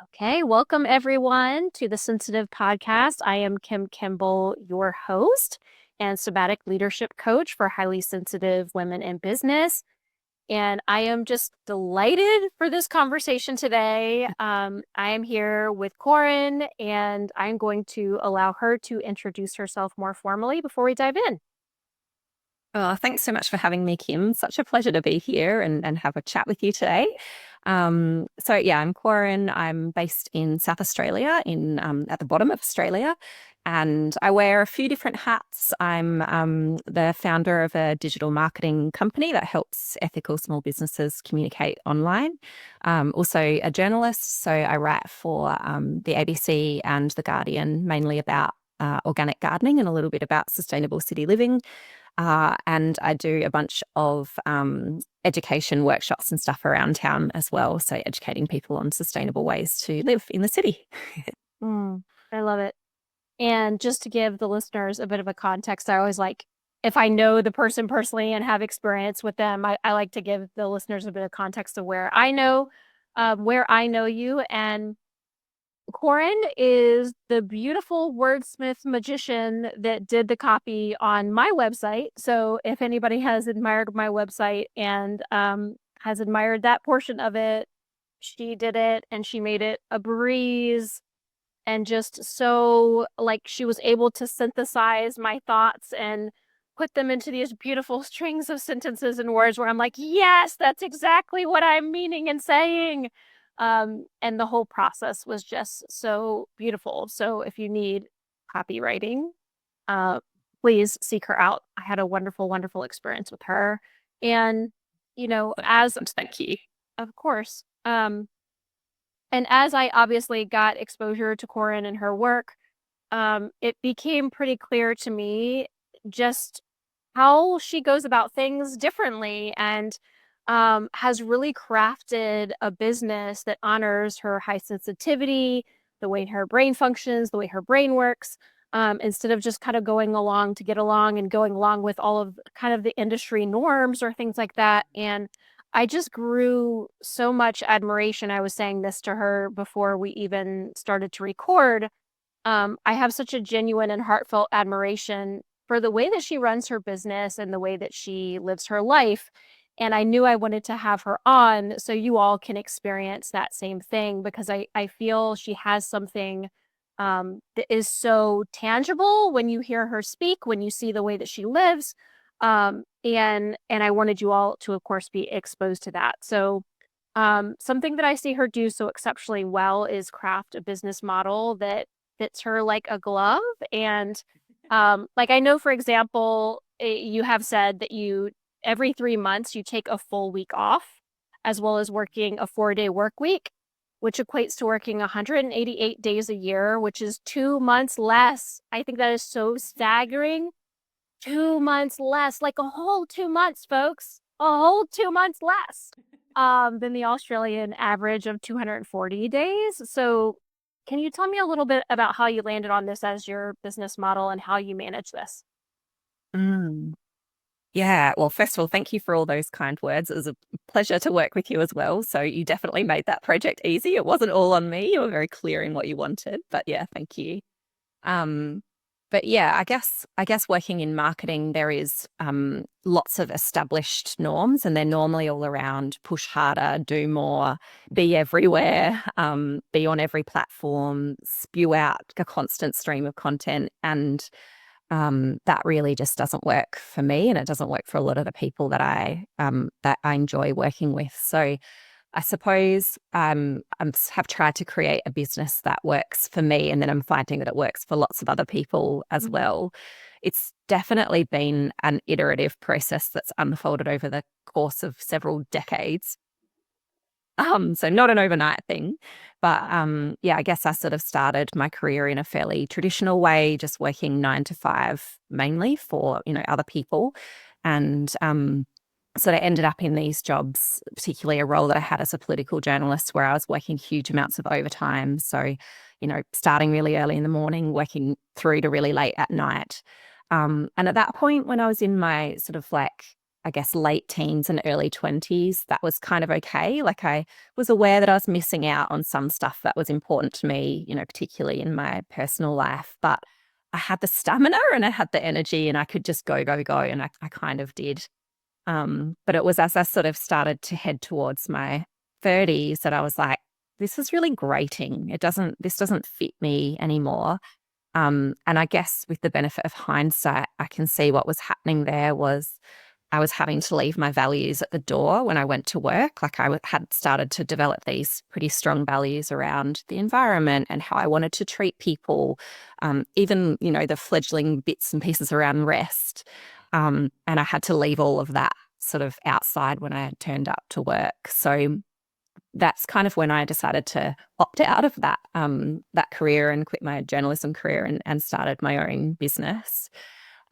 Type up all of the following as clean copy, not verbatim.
Okay, welcome everyone to the Sensitive Podcast. I am Kimball, your host and Somatic leadership coach for highly sensitive women in business. And I am just delighted for this conversation today. I am here with Koren, and I'm going to allow her to introduce herself more formally before we dive in. Oh, thanks so much for having me, Kim. Such a pleasure to be here and have a chat with you today. I'm Koren. I'm based in South Australia, in at the bottom of Australia, and I wear a few different hats. I'm the founder of a digital marketing company that helps ethical small businesses communicate online. Also a journalist, so I write for the ABC and the Guardian, mainly about organic gardening and a little bit about sustainable city living. And I do a bunch of education workshops and stuff around town as well. So educating people on sustainable ways to live in the city. I love it. And just to give the listeners a bit of a context, I always like, if I know the person personally and have experience with them, I like to give the listeners a bit of context of where I know you. And Koren is the beautiful wordsmith magician that did the copy on my website. So if anybody has admired my website and has admired that portion of it, she did it and she made it a breeze and just so like she was able to synthesize my thoughts and put them into these beautiful strings of sentences and words where I'm like, yes, that's exactly what I'm meaning and saying. And the whole process was just so beautiful. So if you need copywriting, uh, please seek her out. I had a wonderful, wonderful experience with her. And, as Thank you. of course, and as I obviously got exposure to Koren and her work, it became pretty clear to me just how she goes about things differently and has really crafted a business that honors her high sensitivity, the way her brain functions, the way her brain works, instead of just kind of going along to get along and going along with all of kind of the industry norms or things like that. And I just grew so much admiration. I was saying this to her before we even started to record. I have such a genuine and heartfelt admiration for the way that she runs her business and the way that she lives her life. And I knew I wanted to have her on so you all can experience that same thing because I feel she has something that is so tangible when you hear her speak, when you see the way that she lives. And I wanted you all to, of course, be exposed to that. So something that I see her do so exceptionally well is craft a business model that fits her like a glove. And like I know, for example, you have said that you every 3 months you take a full week off, as well as working a 4-day work week, which equates to working 188 days a year, which is 2 months less. I think that is so staggering. 2 months less, like a whole 2 months, folks. A whole 2 months less than the Australian average of 240 days. So, can you tell me a little bit about how you landed on this as your business model and how you manage this? Mm. Yeah, well, first of all, thank you for all those kind words. It was a pleasure to work with you as well. So you definitely made that project easy. It wasn't all on me. You were very clear in what you wanted. But yeah, thank you. Um, but yeah, I guess working in marketing, there is lots of established norms, and they're normally all around push harder, do more, be everywhere, be on every platform, spew out a constant stream of content. And that really just doesn't work for me, and it doesn't work for a lot of the people that I enjoy working with. So I suppose have tried to create a business that works for me, and then I'm finding that it works for lots of other people as Mhm. well. It's definitely been an iterative process that's unfolded over the course of several decades. So not an overnight thing, but yeah, I guess I sort of started my career in a fairly traditional way, just working 9 to 5 mainly for other people, and sort of ended up in these jobs, particularly a role that I had as a political journalist, where I was working huge amounts of overtime. So, starting really early in the morning, working through to really late at night. And at that point, when I was in my sort of like I guess, late teens and early 20s, that was kind of okay. Like I was aware that I was missing out on some stuff that was important to me, particularly in my personal life. But I had the stamina and I had the energy and I could just go, go, go. And I kind of did. But it was as I sort of started to head towards my 30s that I was like, this is really grating. This doesn't fit me anymore. And I guess with the benefit of hindsight, I can see what was happening there was I was having to leave my values at the door when I went to work. Like had started to develop these pretty strong values around the environment and how I wanted to treat people, even, the fledgling bits and pieces around rest. And I had to leave all of that sort of outside when I had turned up to work. So that's kind of when I decided to opt out of that career and quit my journalism career and started my own business.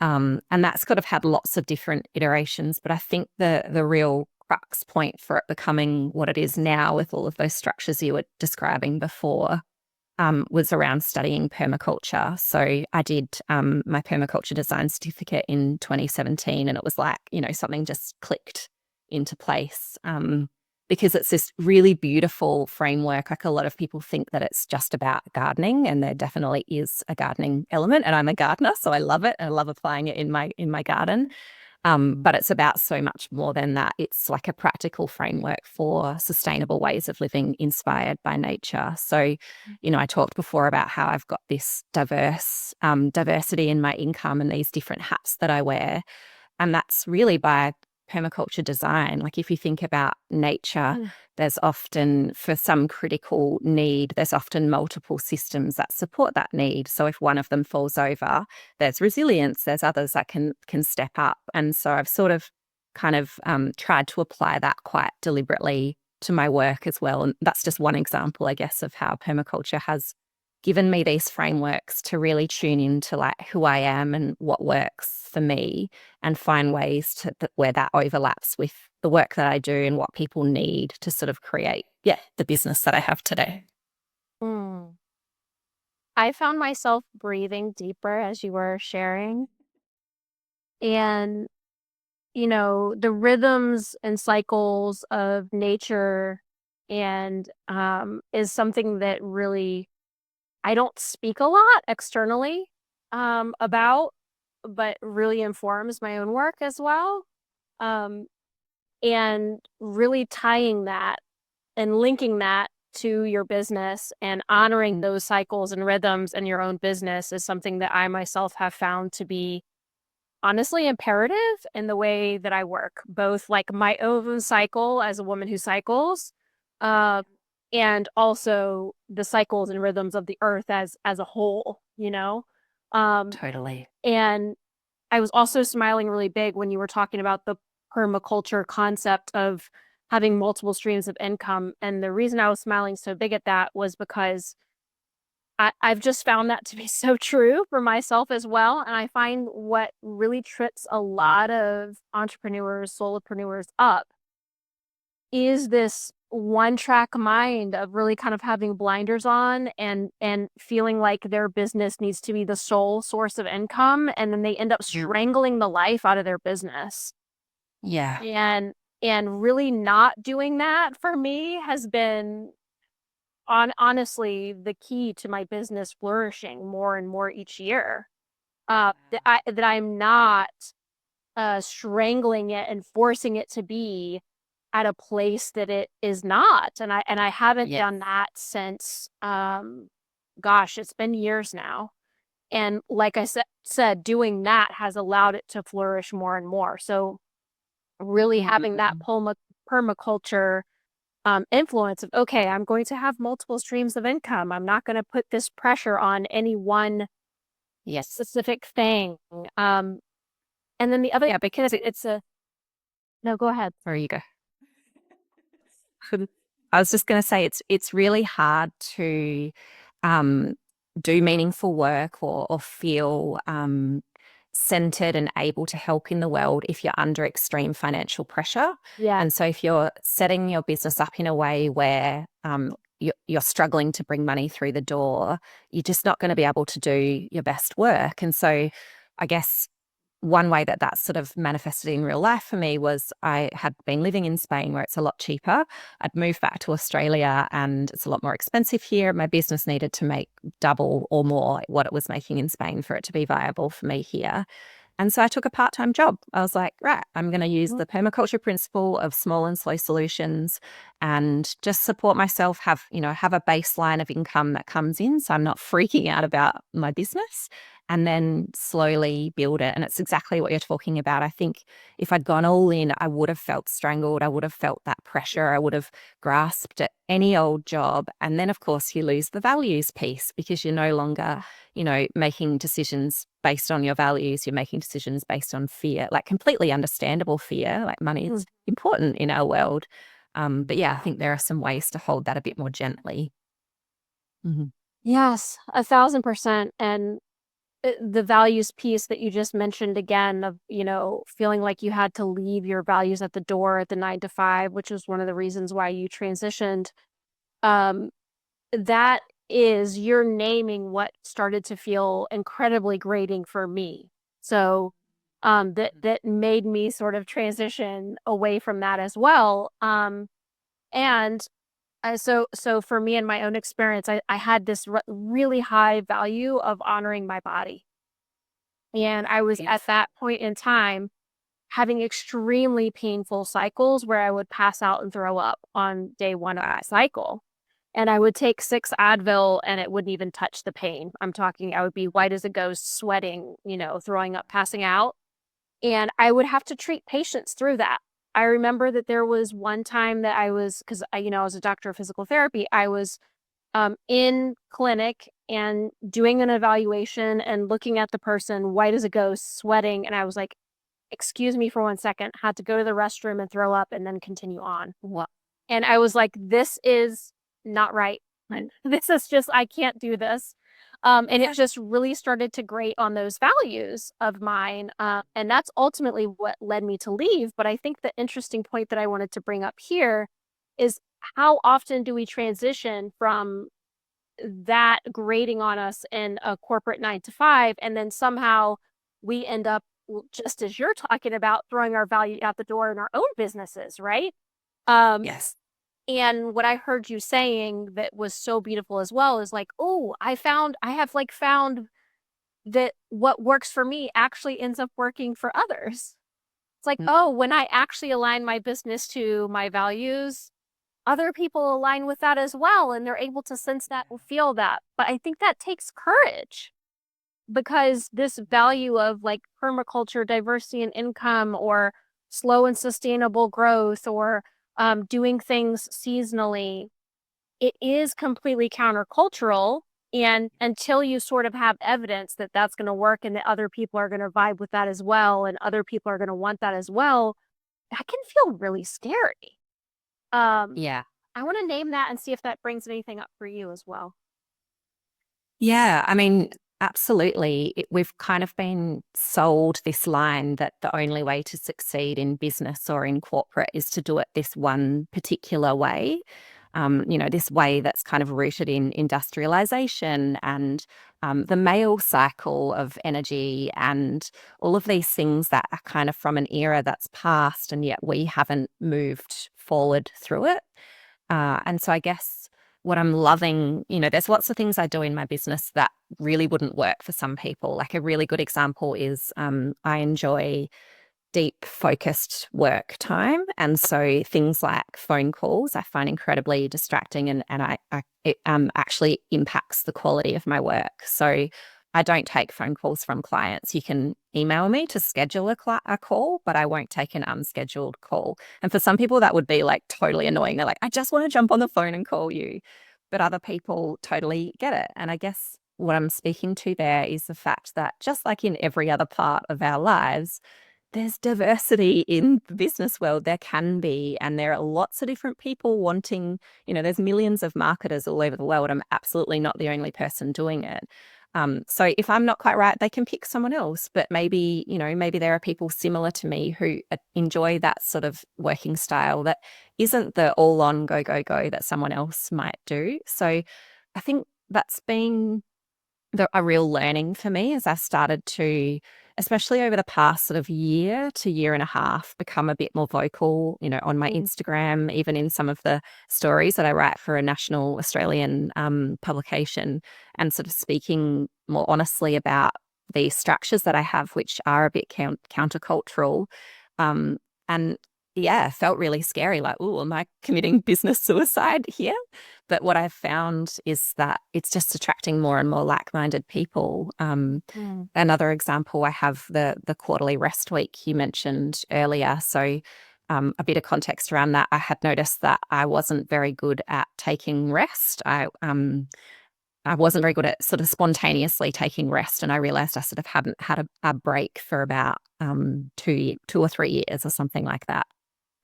And that's kind of had lots of different iterations, but I think the real crux point for it becoming what it is now with all of those structures you were describing before was around studying permaculture. So I did my permaculture design certificate in 2017, and it was like, something just clicked into place. Because it's this really beautiful framework. Like a lot of people think that it's just about gardening, and there definitely is a gardening element. And I'm a gardener, so I love it. I love applying it in my garden. But it's about so much more than that. It's like a practical framework for sustainable ways of living inspired by nature. So, I talked before about how I've got this diversity in my income and these different hats that I wear. And that's really by permaculture design. Like if you think about nature, there's often, for some critical need, there's often multiple systems that support that need. So if one of them falls over, there's resilience, there's others that can step up. And so I've sort of kind of tried to apply that quite deliberately to my work as well. And that's just one example, I guess, of how permaculture has given me these frameworks to really tune into like who I am and what works for me and find ways where that overlaps with the work that I do and what people need to sort of create, the business that I have today. I found myself breathing deeper as you were sharing. And, the rhythms and cycles of nature and is something that really I don't speak a lot externally about, but really informs my own work as well. Um, and really tying that and linking that to your business and honoring those cycles and rhythms in your own business is something that I myself have found to be honestly imperative in the way that I work, both like my own cycle as a woman who cycles, uh, and also the cycles and rhythms of the earth as a whole, Totally. And I was also smiling really big when you were talking about the permaculture concept of having multiple streams of income. And the reason I was smiling so big at that was because I've just found that to be so true for myself as well. And I find what really trips a lot of entrepreneurs, solopreneurs up is this one track mind of really kind of having blinders on and feeling like their business needs to be the sole source of income. And then they end up strangling the life out of their business. Yeah. And really not doing that for me has been honestly the key to my business flourishing more and more each year. That I'm not strangling it and forcing it to be at a place that it is not. And I haven't done that since gosh, it's been years now. And like I said, doing that has allowed it to flourish more and more. So really having that permaculture influence of, okay, I'm going to have multiple streams of income. I'm not going to put this pressure on any one specific thing. And then the other, because it's no, go ahead. There you go. I was just going to say it's really hard to do meaningful work or feel centered and able to help in the world if you're under extreme financial pressure. Yeah. And so if you're setting your business up in a way where you're struggling to bring money through the door, you're just not going to be able to do your best work. And so I guess one way that that sort of manifested in real life for me was I had been living in Spain where it's a lot cheaper. I'd moved back to Australia and it's a lot more expensive here. My business needed to make double or more what it was making in Spain for it to be viable for me here. And so I took a part-time job. I was like, right, I'm going to use the permaculture principle of small and slow solutions and just support myself, have a baseline of income that comes in. So I'm not freaking out about my business and then slowly build it. And it's exactly what you're talking about. I think if I'd gone all in, I would have felt strangled. I would have felt that pressure. I would have grasped at any old job. And then, of course, you lose the values piece because you're no longer making decisions based on your values. You're making decisions based on fear, like completely understandable fear, like money is important in our world. But yeah, I think there are some ways to hold that a bit more gently. Mm-hmm. Yes, 1,000%. And the values piece that you just mentioned again of, feeling like you had to leave your values at the door at the 9 to 5, which was one of the reasons why you transitioned. Um, that is, you're naming what started to feel incredibly grating for me. So, that made me sort of transition away from that as well. And so for me in my own experience, I had this really high value of honoring my body. And I was at Yes. that point in time having extremely painful cycles where I would pass out and throw up on day one of that cycle. And I would take 6 Advil and it wouldn't even touch the pain. I'm talking, I would be white as a ghost, sweating, throwing up, passing out. And I would have to treat patients through that. I remember that there was one time that because I was a doctor of physical therapy, I was in clinic and doing an evaluation and looking at the person white as a ghost, sweating. And I was like, excuse me for 1 second, had to go to the restroom and throw up and then continue on. What? And I was like, this is not right. This is just, I can't do this. And it just really started to grate on those values of mine. And that's ultimately what led me to leave. But I think the interesting point that I wanted to bring up here is how often do we transition from that grating on us in a corporate 9 to 5, and then somehow we end up, just as you're talking about, throwing our value out the door in our own businesses, right? Um, Yes. and what I heard you saying that was so beautiful as well is like, oh, I have like found that what works for me actually ends up working for others. It's like, Mm. oh, when I actually align my business to my values, other people align with that as well, and they're able to sense that and feel that. But I think that takes courage, because this value of like permaculture, diversity and income, or slow and sustainable growth, or doing things seasonally, it is completely countercultural. And until you sort of have evidence that that's going to work and that other people are going to vibe with that as well, and other people are going to want that as well, that can feel really scary. Um, Yeah. I want to name that and see if that brings anything up for you as well. Yeah, I mean, absolutely. We've kind of been sold this line that the only way to succeed in business or in corporate is to do it this one particular way. This way that's kind of rooted in industrialization and the male cycle of energy and all of these things that are kind of from an era that's past, and yet we haven't moved forward through it. And so I guess what I'm loving, there's lots of things I do in my business that really wouldn't work for some people. Like a really good example is I enjoy deep focused work time. And so things like phone calls I find incredibly distracting, and it actually impacts the quality of my work. So I don't take phone calls from clients. You can email me to schedule a call, but I won't take an unscheduled call. And for some people, that would be like totally annoying. They're like, I just want to jump on the phone and call you. But other people totally get it. And I guess what I'm speaking to there is the fact that just like in every other part of our lives, there's diversity in the business world. There can be, and there are lots of different people wanting, there's millions of marketers all over the world. I'm absolutely not the only person doing it. So if I'm not quite right, they can pick someone else, but maybe there are people similar to me who enjoy that sort of working style that isn't the all on go, go, go that someone else might do. So I think that's been a real learning for me as I started to especially over the past sort of year to year and a half, become a bit more vocal, on my Mm, Instagram, even in some of the stories that I write for a national Australian publication, and sort of speaking more honestly about the structures that I have, which are a bit countercultural. And yeah, felt really scary. Like, oh, am I committing business suicide here? But what I've found is that it's just attracting more and more like-minded people. mm, Another example, I have the quarterly rest week you mentioned earlier. So a bit of context around that, I had noticed that I wasn't very good at taking rest. I wasn't very good at sort of spontaneously taking rest, and I realized I sort of hadn't had a break for about 2 or 3 years or something like that.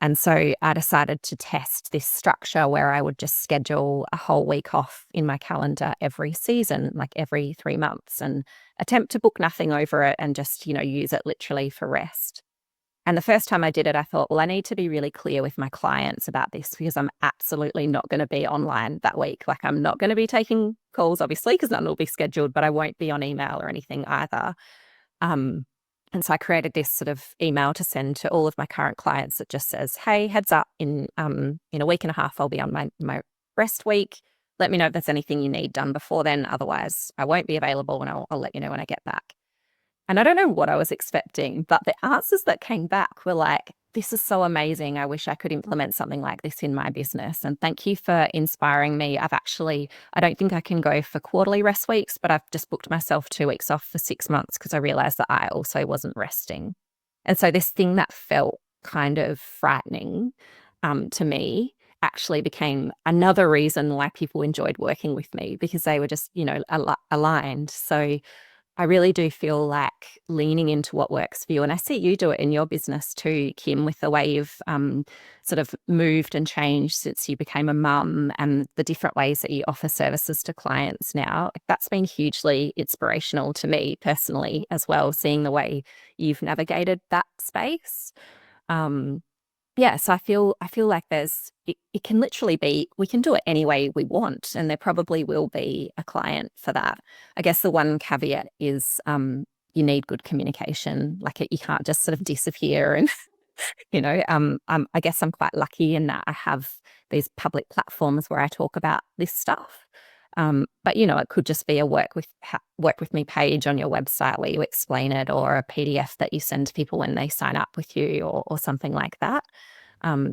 And so I decided to test this structure where I would just schedule a whole week off in my calendar every season, like every 3 months, and attempt to book nothing over it and just, use it literally for rest. And the first time I did it, I thought, well, I need to be really clear with my clients about this because I'm absolutely not going to be online that week. Like, I'm not going to be taking calls, obviously, because none will be scheduled, but I won't be on email or anything either. Um, and so I created this sort of email to send to all of my current clients that just says, "Hey, heads up, in a week and a half, I'll be on my rest week. Let me know if there's anything you need done before then. Otherwise, I won't be available, and I'll let you know when I get back." And I don't know what I was expecting, but the answers that came back were like, "This is so amazing. I wish I could implement something like this in my business. And thank you for inspiring me. I don't think I can go for quarterly rest weeks, but I've just booked myself 2 weeks off for 6 months because I realized that I also wasn't resting." And so this thing that felt kind of frightening to me actually became another reason why people enjoyed working with me because they were just, aligned. So I really do feel like leaning into what works for you. And I see you do it in your business too, Kim, with the way you've sort of moved and changed since you became a mum and the different ways that you offer services to clients now. That's been hugely inspirational to me personally as well, seeing the way you've navigated that space. Um, yeah, so I feel like it can literally be, we can do it any way we want, and there probably will be a client for that. I guess the one caveat is you need good communication. Like you can't just sort of disappear and I guess I'm quite lucky in that I have these public platforms where I talk about this stuff. But it could just be a work with me page on your website where you explain it, or a PDF that you send to people when they sign up with you, or something like that.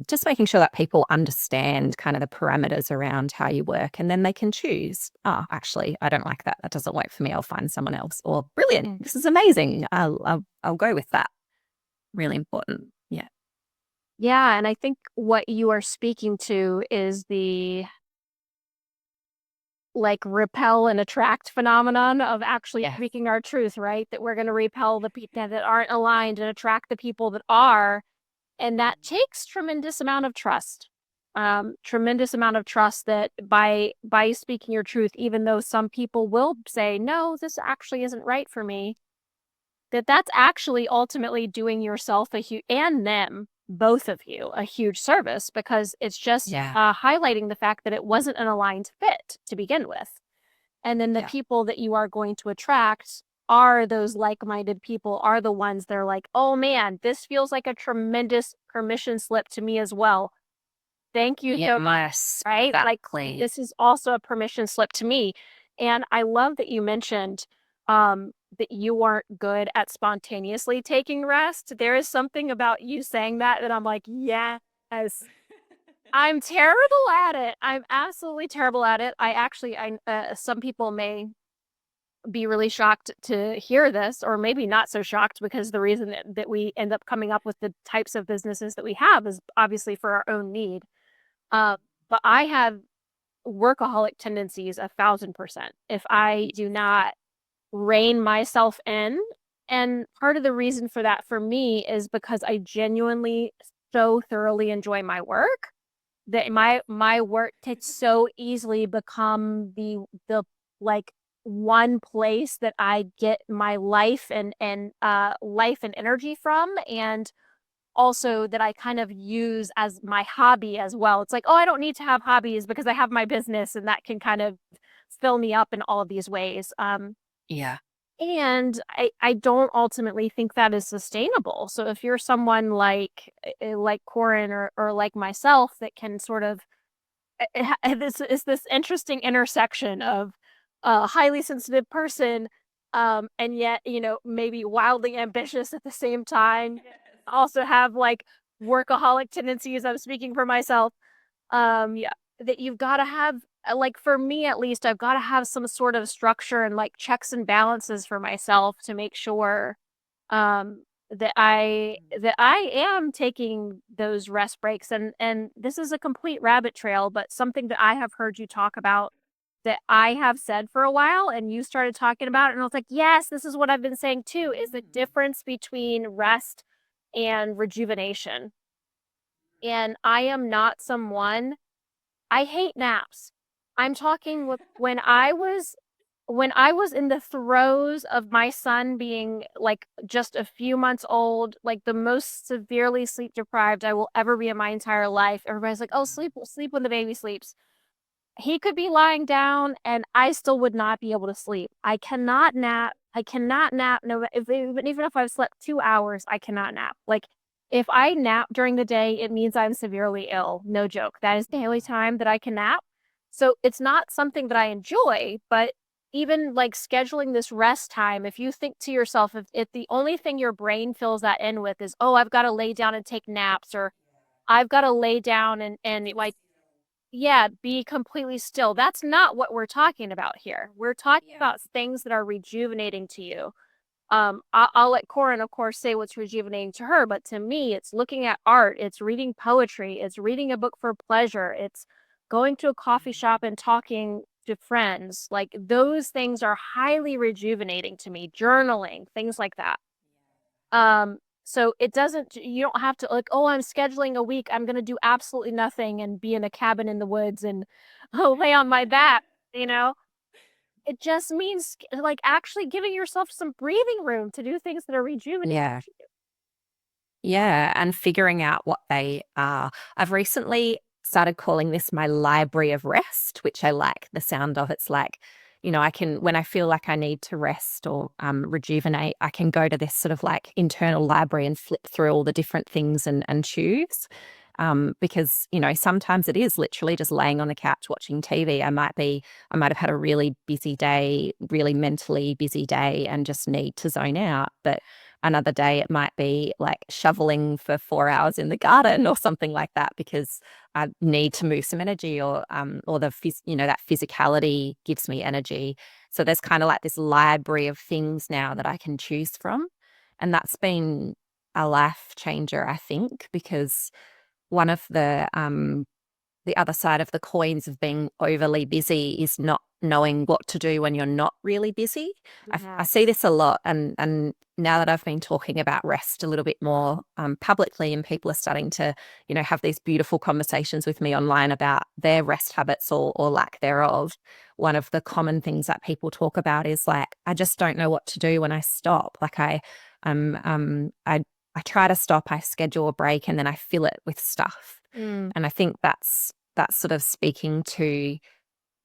Just making sure that people understand kind of the parameters around how you work, and then they can choose. Oh, actually, I don't like that. That doesn't work for me. I'll find someone else. Or brilliant, mm. this is amazing. I'll go with that. Really important. Yeah. Yeah, and I think what you are speaking to is the like repel and attract phenomenon of actually Yes. speaking our truth, right? That we're going to repel the people that aren't aligned and attract the people that are. And that takes tremendous amount of trust. Tremendous amount of trust that by speaking your truth, even though some people will say, no, this actually isn't right for me, that's actually ultimately doing yourself and them, both of you, a huge service because it's just Yeah. highlighting the fact that it wasn't an aligned fit to begin with. And then the Yeah. people that you are going to attract are those like-minded people, are the ones that are like, oh man, this feels like a tremendous permission slip to me as well. Thank you so much, Yes. right? Like Exactly. this is also a permission slip to me. And I love that you mentioned that you weren't good at spontaneously taking rest. There is something about you saying that I'm like, yes. I'm terrible at it. I'm absolutely terrible at it. Some people may be really shocked to hear this, or maybe not so shocked because the reason that we end up coming up with the types of businesses that we have is obviously for our own need. Uh, but I have workaholic tendencies 1,000%. If I do not rein myself in, and part of the reason for that for me is because I genuinely so thoroughly enjoy my work that my work could so easily become the like one place that I get my life and energy from, and also that I kind of use as my hobby as well. It's like, oh, I don't need to have hobbies because I have my business and that can kind of fill me up in all of these ways. Yeah. And I don't ultimately think that is sustainable. So if you're someone like Koren or like myself that can sort of this is this interesting intersection of a highly sensitive person, and yet, maybe wildly ambitious at the same time, also have like workaholic tendencies. I'm speaking for myself. Yeah, that you've got to have, like, for me at least, I've got to have some sort of structure and like checks and balances for myself to make sure that I am taking those rest breaks. And this is a complete rabbit trail, but something that I have heard you talk about that I have said for a while, and you started talking about it, and I was like, yes, this is what I've been saying too, is the difference between rest and rejuvenation. And I am not someone, I hate naps. I'm talking when I was in the throes of my son being like just a few months old, like the most severely sleep deprived I will ever be in my entire life. Everybody's like, "Oh, sleep when the baby sleeps." He could be lying down and I still would not be able to sleep. I cannot nap. I cannot nap. No, even if I've slept 2 hours, I cannot nap. Like, if I nap during the day, it means I'm severely ill. No joke. That is the only time that I can nap. So it's not something that I enjoy, but even like scheduling this rest time, if you think to yourself, if the only thing your brain fills that in with is, oh, I've got to lay down and take naps, or I've got to lay down and like, yeah, be completely still. That's not what we're talking about here. We're talking Yeah. about things that are rejuvenating to you. I'll let Corin, of course, say what's rejuvenating to her, but to me, it's looking at art, it's reading poetry, it's reading a book for pleasure, it's going to a coffee shop and talking to friends. Like, those things are highly rejuvenating to me. Journaling, things like that. So it doesn't, you don't have to like, oh, I'm scheduling a week, I'm gonna do absolutely nothing and be in a cabin in the woods and oh, lay on my back, you know? It just means like actually giving yourself some breathing room to do things that are rejuvenating. Yeah. Yeah, and figuring out what they are. I've recently started calling this my library of rest, which I like the sound of. It's like, I can, when I feel like I need to rest or rejuvenate, I can go to this sort of like internal library and flip through all the different things and choose. Because, sometimes it is literally just laying on the couch watching TV. I might have had a really busy day, really mentally busy day, and just need to zone out. But another day it might be like shoveling for 4 hours in the garden or something like that because I need to move some energy, or that physicality gives me energy. So there's kind of like this library of things now that I can choose from. And that's been a life changer, I think, because one of the other side of the coins of being overly busy is not knowing what to do when you're not really busy. I see Yes. this a lot, and now that I've been talking about rest a little bit more publicly, and people are starting to, have these beautiful conversations with me online about their rest habits or lack thereof. One of the common things that people talk about is like, I just don't know what to do when I stop. Like I try to stop, I schedule a break, and then I fill it with stuff. Mm. And I think that's sort of speaking to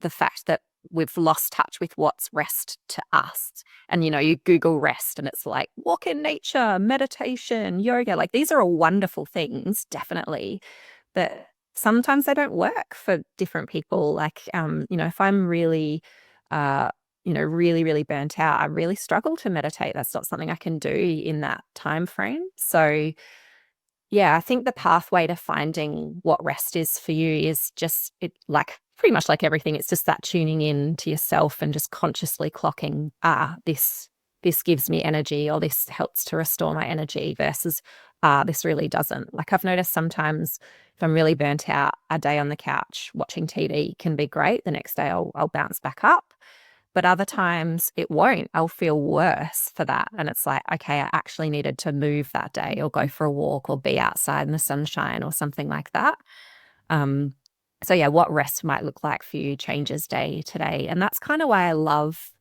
the fact that we've lost touch with what's rest to us. And, you Google rest and it's like walk in nature, meditation, yoga. Like, these are all wonderful things, definitely. But sometimes they don't work for different people. Like, if I'm really, really, really burnt out, I really struggle to meditate. That's not something I can do in that time frame. So, yeah, I think the pathway to finding what rest is for you is just like pretty much like everything. It's just that tuning in to yourself and just consciously clocking, this gives me energy, or this helps to restore my energy, versus this really doesn't. Like, I've noticed sometimes if I'm really burnt out, a day on the couch watching TV can be great. The next day I'll bounce back up. But other times it won't. I'll feel worse for that. And it's like, okay, I actually needed to move that day or go for a walk or be outside in the sunshine or something like that. Um, so yeah, what rest might look like for you changes day to day. And that's kind of why I love,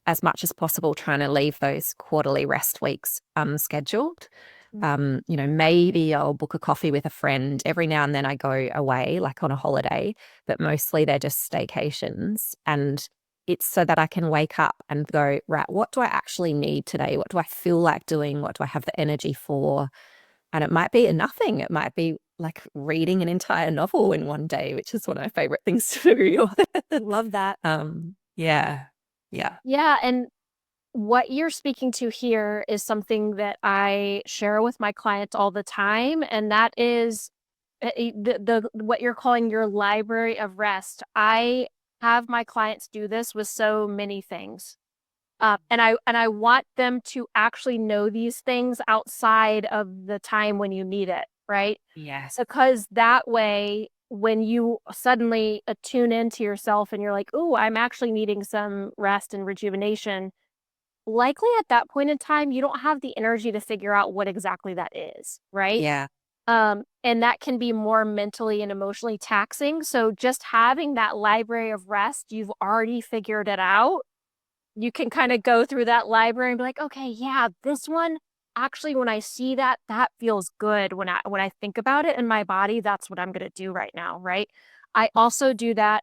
as much as possible, trying to leave those quarterly rest weeks unscheduled. Maybe I'll book a coffee with a friend. Every now and then I go away, like on a holiday, but mostly they're just staycations. And it's so that I can wake up and go, right, what do I actually need today? What do I feel like doing? What do I have the energy for? And it might be nothing. It might be like reading an entire novel in one day, which is one of my favorite things to do. Love that. Yeah. Yeah. Yeah, and what you're speaking to here is something that I share with my clients all the time, and that is the what you're calling your library of rest. I have my clients do this with so many things. And I want them to actually know these things outside of the time when you need it, right? Yes. Because that way, when you suddenly attune into yourself and you're like, "Ooh, I'm actually needing some rest and rejuvenation," likely at that point in time, you don't have the energy to figure out what exactly that is, right? Yeah. And that can be more mentally and emotionally taxing. So just having that library of rest, you've already figured it out. You can kind of go through that library and be like, okay, yeah, this one actually when I see that, that feels good when I think about it in my body, that's what I'm going to do right now, right? I also do that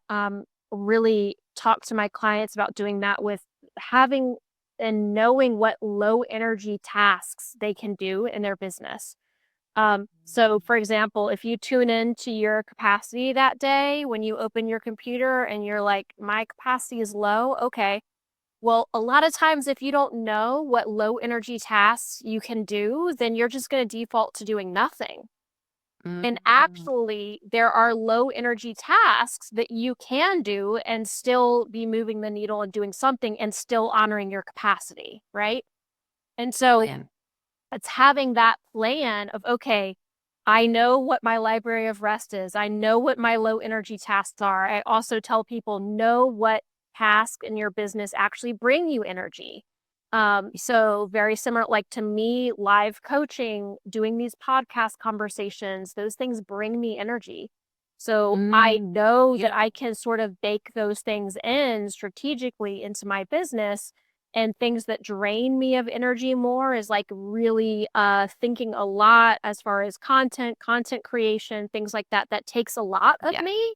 really talk to my clients about doing that with having and knowing what low energy tasks they can do in their business. So for example, if you tune into your capacity that day when you open your computer and you're like, my capacity is low, okay, well, a lot of times, if you don't know what low energy tasks you can do, then you're just going to default to doing nothing. And Mm. actually, there are low energy tasks that you can do and still be moving the needle and doing something and still honoring your capacity, right? And so Brilliant. it's having that plan of, okay, I know what my library of rest is. I know what my low energy tasks are. I also tell people know what tasks in your business actually bring you energy. So very similar, like to me, live coaching, doing these podcast conversations, those things bring me energy. So I Mm. know that Yeah. I can sort of bake those things in strategically into my business, and things that drain me of energy more is like really thinking a lot as far as content creation, things like that. That takes a lot of Yeah. me.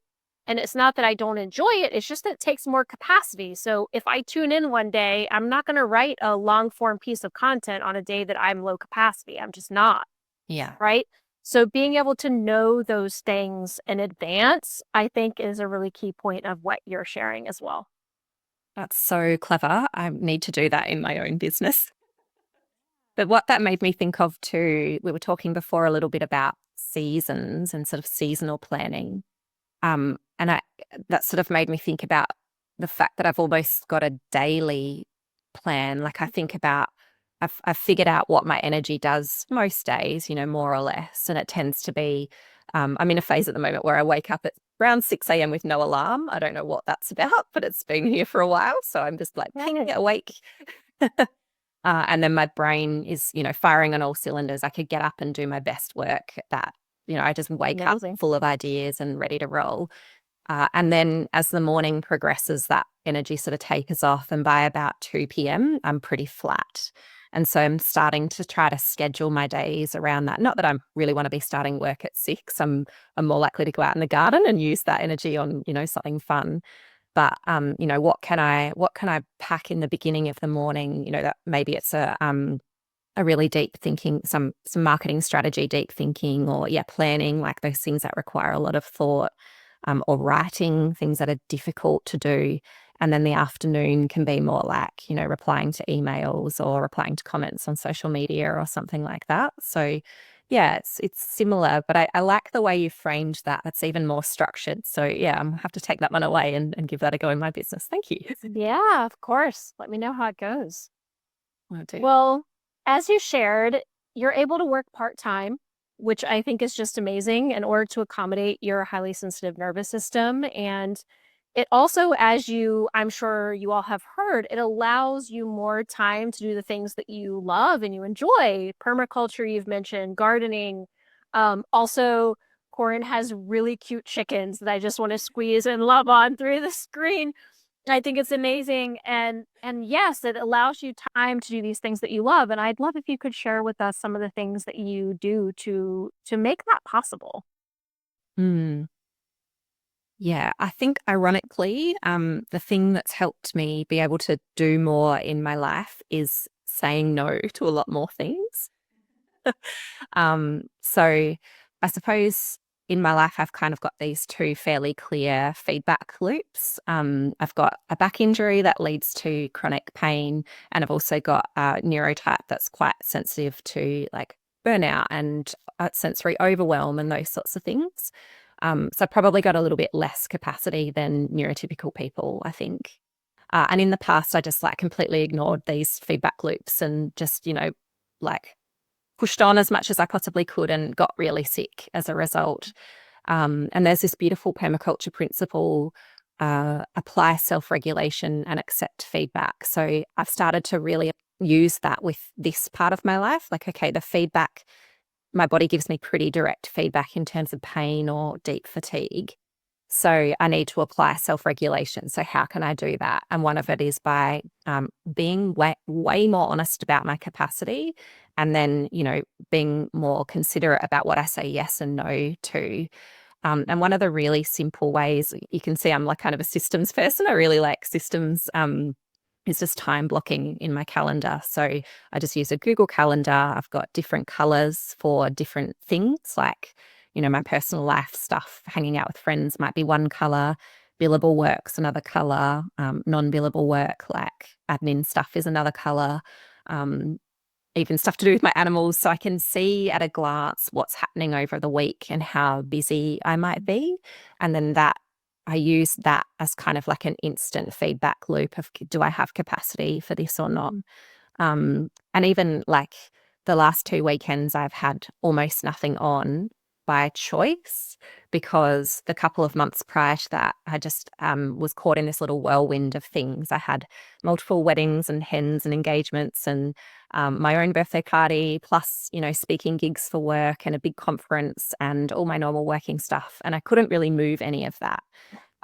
And it's not that I don't enjoy it, it's just that it takes more capacity. So if I tune in one day, I'm not going to write a long form piece of content on a day that I'm low capacity. I'm just not, Yeah. right? So being able to know those things in advance, I think is a really key point of what you're sharing as well. That's so clever. I need to do that in my own business. But what that made me think of too, we were talking before a little bit about seasons and sort of seasonal planning. And that sort of made me think about the fact that I've almost got a daily plan. Like I think about, I've figured out what my energy does most days, more or less. And it tends to be, I'm in a phase at the moment where I wake up at around 6 a.m. with no alarm. I don't know what that's about, but it's been here for a while. So I'm just like ping awake. And then my brain is, firing on all cylinders. I could get up and do my best work at that. I just wake up Amazing. full of ideas and ready to roll. And then as the morning progresses, that energy sort of tapers off. And by about 2 p.m., I'm pretty flat. And so I'm starting to try to schedule my days around that. Not that I really want to be starting work at 6. I'm more likely to go out in the garden and use that energy on, something fun. But what can I pack in the beginning of the morning? That maybe it's a really deep thinking, some marketing strategy, deep thinking, or planning, like those things that require a lot of thought, or writing things that are difficult to do. And then the afternoon can be more like, replying to emails or replying to comments on social media or something like that. So yeah, it's similar, but I like the way you framed that. That's even more structured. So yeah, I'm have to take that one away and give that a go in my business. Thank you. Yeah, of course. Let me know how it goes. Will do. Well, as you shared, you're able to work part-time, which I think is just amazing in order to accommodate your highly sensitive nervous system. And it also, I'm sure you all have heard, it allows you more time to do the things that you love and you enjoy. Permaculture, you've mentioned, gardening. Also, Koren has really cute chickens that I just want to squeeze and love on through the screen. I think it's amazing. And yes, it allows you time to do these things that you love. And I'd love if you could share with us some of the things that you do to make that possible. Hmm. Yeah, I think ironically, the thing that's helped me be able to do more in my life is saying no to a lot more things. So I suppose in my life, I've kind of got these two fairly clear feedback loops. I've got a back injury that leads to chronic pain, and I've also got a neurotype that's quite sensitive to like burnout and sensory overwhelm and those sorts of things. So I've probably got a little bit less capacity than neurotypical people, I think. And in the past, I just like completely ignored these feedback loops and just, like pushed on as much as I possibly could and got really sick as a result. And there's this beautiful permaculture principle, apply self-regulation and accept feedback. So I've started to really use that with this part of my life. Like, okay, the feedback, my body gives me pretty direct feedback in terms of pain or deep fatigue. So I need to apply self-regulation. So how can I do that? And one of it is by being way more honest about my capacity, and then, being more considerate about what I say yes and no to. And one of the really simple ways you can see I'm like kind of a systems person. I really like systems. Is just time blocking in my calendar. So I just use a Google Calendar. I've got different colors for different things, like, my personal life stuff, hanging out with friends might be one color, billable work's another color, non-billable work, like admin stuff is another color. Even stuff to do with my animals. So I can see at a glance what's happening over the week and how busy I might be. And then I use that as kind of like an instant feedback loop of, do I have capacity for this or not? And even like the last 2 weekends, I've had almost nothing on by choice, because the couple of months prior to that, I just was caught in this little whirlwind of things. I had multiple weddings and hens and engagements and my own birthday party, plus, speaking gigs for work and a big conference and all my normal working stuff. And I couldn't really move any of that.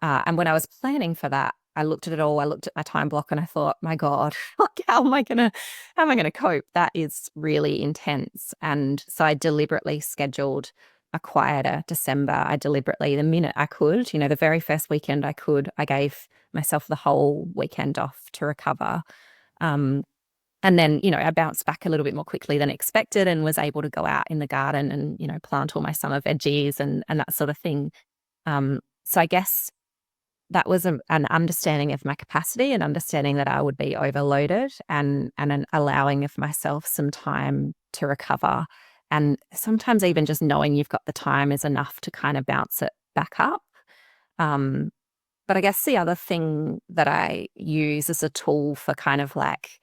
And when I was planning for that, I looked at it all. I looked at my time block and I thought, my God, like, how am I gonna cope? That is really intense. And so I deliberately scheduled a quieter December. I deliberately, the minute I could, the very first weekend I could, I gave myself the whole weekend off to recover. Um, and then, I bounced back a little bit more quickly than expected and was able to go out in the garden and, plant all my summer veggies and that sort of thing. So I guess that was an understanding of my capacity and understanding that I would be overloaded, and an allowing of myself some time to recover. And sometimes even just knowing you've got the time is enough to kind of bounce it back up. Um, but I guess the other thing that I use as a tool for kind of like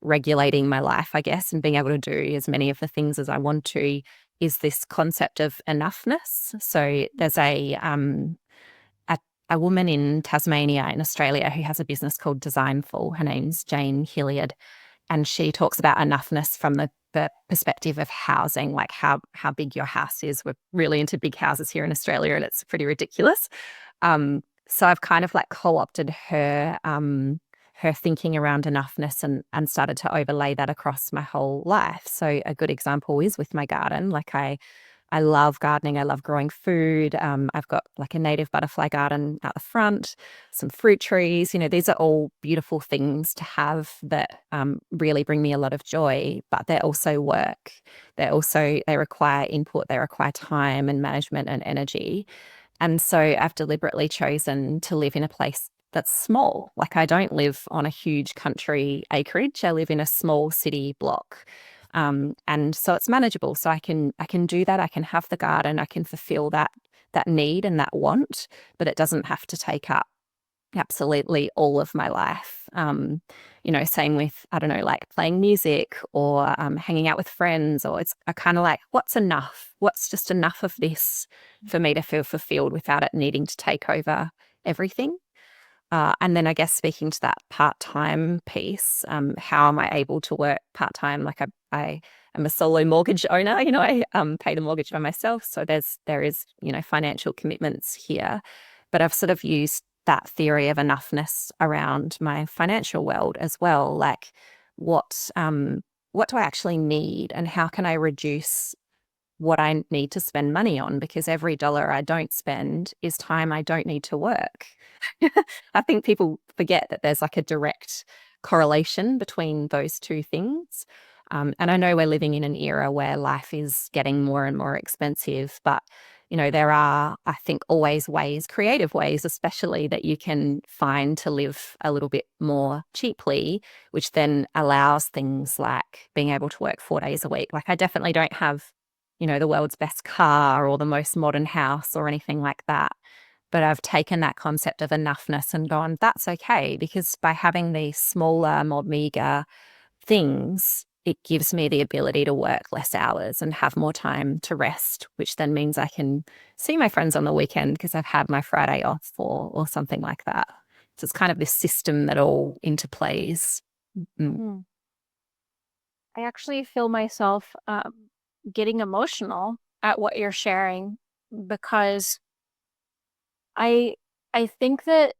regulating my life, I guess, and being able to do as many of the things as I want to, is this concept of enoughness. So there's a woman in Tasmania in Australia who has a business called Designful. Her name's Jane Hilliard, and she talks about enoughness from the perspective of housing, like how big your house is. We're really into big houses here in Australia, and it's pretty ridiculous. So I've kind of like co-opted her thinking around enoughness and started to overlay that across my whole life. So a good example is with my garden. Like I love gardening. I love growing food. I've got like a native butterfly garden out the front, some fruit trees. These are all beautiful things to have that really bring me a lot of joy, but they're also work. They require input, they require time and management and energy. And so I've deliberately chosen to live in a place that's small. Like I don't live on a huge country acreage. I live in a small city block. And so it's manageable. So I can do that. I can have the garden. I can fulfill that need and that want, but it doesn't have to take up absolutely all of my life. Same with, I don't know, like playing music or hanging out with friends, or it's a kind of like, what's enough? What's just enough of this for me to feel fulfilled without it needing to take over everything? And then I guess speaking to that part-time piece, how am I able to work part-time? Like I am a solo mortgage owner, I pay the mortgage by myself. So there is, financial commitments here, but I've sort of used that theory of enoughness around my financial world as well. Like what do I actually need, and how can I reduce what I need to spend money on, because every dollar I don't spend is time I don't need to work. I think people forget that there's like a direct correlation between those two things. And I know we're living in an era where life is getting more and more expensive, but there are, I think, always ways, creative ways, especially that you can find to live a little bit more cheaply, which then allows things like being able to work 4 days a week. Like, I definitely don't have, the world's best car or the most modern house or anything like that. But I've taken that concept of enoughness and gone, that's okay, because by having these smaller, more meager things, it gives me the ability to work less hours and have more time to rest, which then means I can see my friends on the weekend because I've had my Friday off or something like that. So it's kind of this system that all interplays. Mm. Hmm. I actually feel myself getting emotional at what you're sharing because I I think that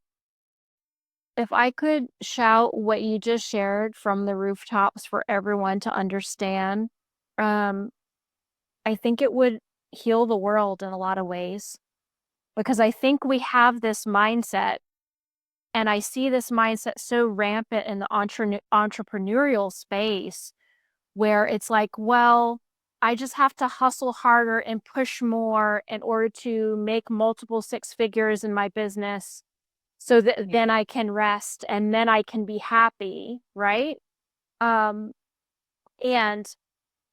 if I could shout what you just shared from the rooftops for everyone to understand, um, I think it would heal the world in a lot of ways. Because I think we have this mindset, and I see this mindset so rampant in the entrepreneurial space where it's like, well, I just have to hustle harder and push more in order to make multiple six figures in my business so that then I can rest and then I can be happy, right? Um, and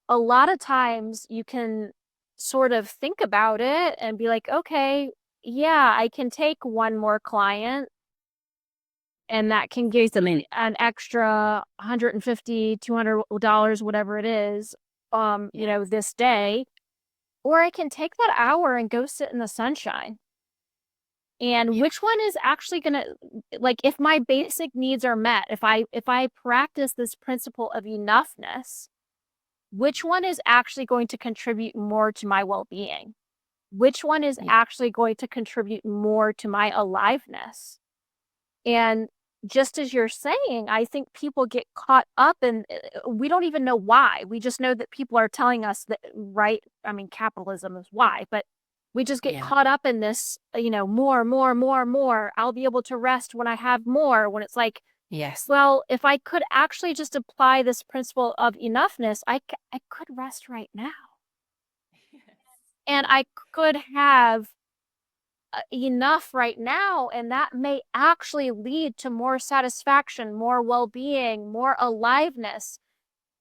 a lot of times you can sort of think about it and be like, okay, yeah, I can take one more client and that can give me an extra 150, $200, whatever it is, this day. Or I can take that hour and go sit in the sunshine. And which one is actually going to, like, if my basic needs are met, if I practice this principle of enoughness, which one is actually going to contribute more to my well-being? Which one is actually going to contribute more to my aliveness? And just as you're saying, I think people get caught up in, we don't even know why. We just know that people are telling us that, right? I mean, capitalism is why, but we just get caught up in this, more, more, more, more. I'll be able to rest when I have more, when it's like, Yes. well, if I could actually just apply this principle of enoughness, I could rest right now. And I could have enough right now, and that may actually lead to more satisfaction, more well-being, more aliveness.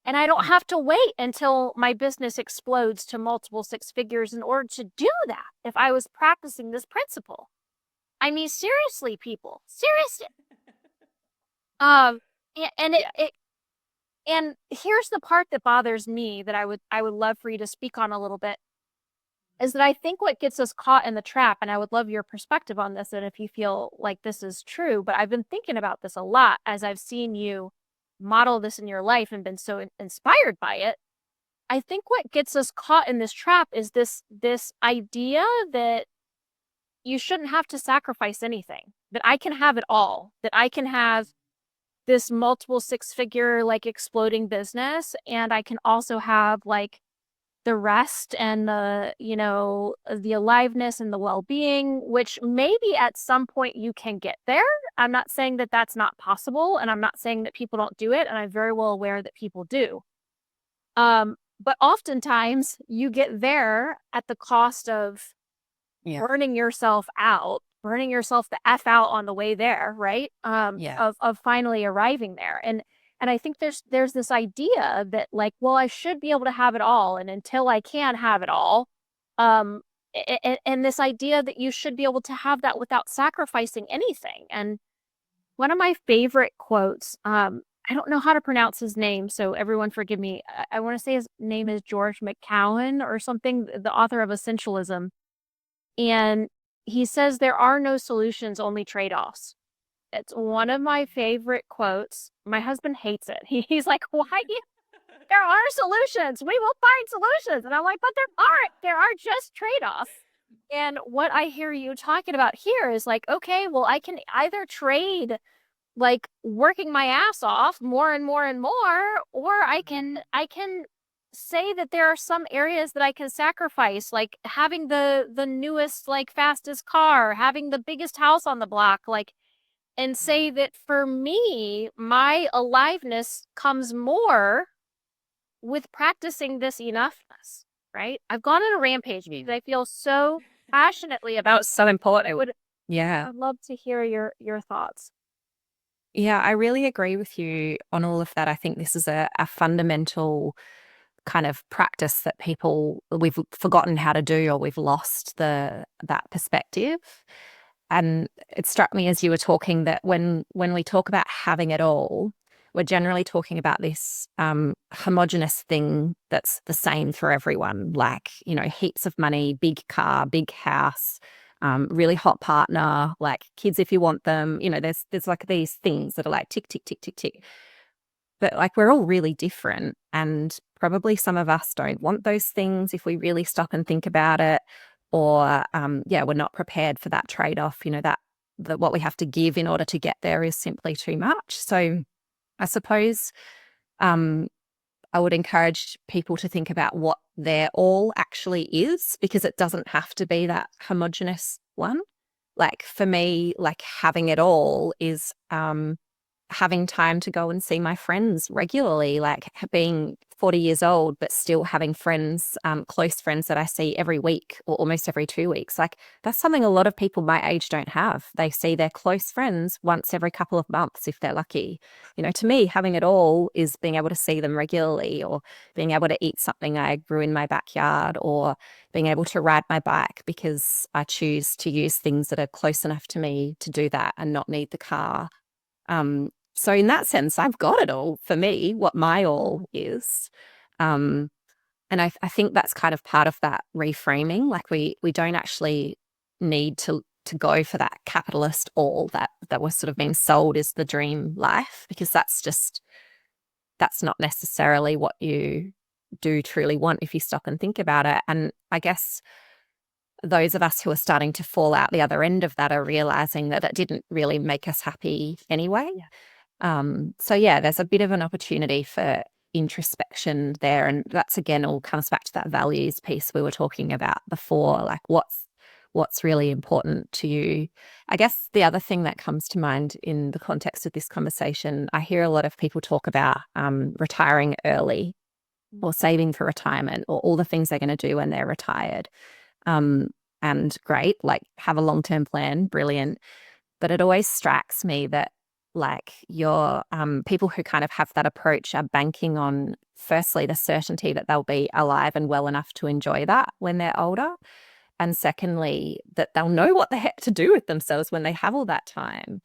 And I don't have to wait until my business explodes to multiple six figures in order to do that if I was practicing this principle. I mean, seriously, people, seriously. And and here's the part that bothers me that I would love for you to speak on a little bit, is that I think what gets us caught in the trap, and I would love your perspective on this and if you feel like this is true, but I've been thinking about this a lot as I've seen you model this in your life and been so inspired by it. I think what gets us caught in this trap is this idea that you shouldn't have to sacrifice anything, that I can have it all, that I can have this multiple six figure like exploding business, and I can also have like the rest and the aliveness and the well-being, which maybe at some point you can get there. I'm not saying that that's not possible, and I'm not saying that people don't do it, and I'm very well aware that people do. But oftentimes you get there at the cost of burning yourself out, burning yourself the F out on the way there, right? Of finally arriving there. And I think there's this idea that like, well, I should be able to have it all. And until I can have it all, um, and this idea that you should be able to have that without sacrificing anything. And one of my favorite quotes, I don't know how to pronounce his name, so everyone forgive me. I want to say his name is George McCowan or something, the author of Essentialism. And he says there are no solutions, only trade-offs. It's one of my favorite quotes. My husband hates it. He's like, why? There are solutions. We will find solutions. And I'm like, but there aren't. There are just trade-offs. And what I hear you talking about here is like, okay, well, I can either trade like working my ass off more and more and more, or I can say that there are some areas that I can sacrifice, like having the newest, like fastest car, having the biggest house on the block, like, and say that for me, my aliveness comes more with practicing this enoughness, right? I've gone on a rampage because I feel so passionately about So important. Yeah. I'd love to hear your thoughts. Yeah, I really agree with you on all of that. I think this is a fundamental kind of practice that we've forgotten how to do, or we've lost that perspective. And it struck me as you were talking that when we talk about having it all, we're generally talking about this homogenous thing that's the same for everyone, like, heaps of money, big car, big house, really hot partner, like kids if you want them. There's like these things that are like tick, tick, tick, tick, tick. But like we're all really different, and probably some of us don't want those things if we really stop and think about it, or yeah, we're not prepared for that trade-off, that what we have to give in order to get there is simply too much. So I suppose um, I would encourage people to think about what their all actually is, because it doesn't have to be that homogenous one. Like for me, like having it all is having time to go and see my friends regularly, like being 40 years old, but still having friends, close friends that I see every week or almost every 2 weeks. Like that's something a lot of people my age don't have. They see their close friends once every couple of months if they're lucky. To me, having it all is being able to see them regularly, or being able to eat something I grew in my backyard, or being able to ride my bike because I choose to use things that are close enough to me to do that and not need the car. So in that sense, I've got it all for me, what my all is. And I think that's kind of part of that reframing. Like we don't actually need to go for that capitalist all that was sort of being sold as the dream life, because that's not necessarily what you do truly want if you stop and think about it. And I guess those of us who are starting to fall out the other end of that are realizing that it didn't really make us happy anyway. So yeah, there's a bit of an opportunity for introspection there. And that's again all comes back to that values piece we were talking about before, like what's really important to you. I guess the other thing that comes to mind in the context of this conversation, I hear a lot of people talk about retiring early, or saving for retirement, or all the things they're going to do when they're retired. Um, and great, like have a long-term plan, brilliant. But it always strikes me that like your people who kind of have that approach are banking on, firstly, the certainty that they'll be alive and well enough to enjoy that when they're older. And secondly, that they'll know what the heck to do with themselves when they have all that time.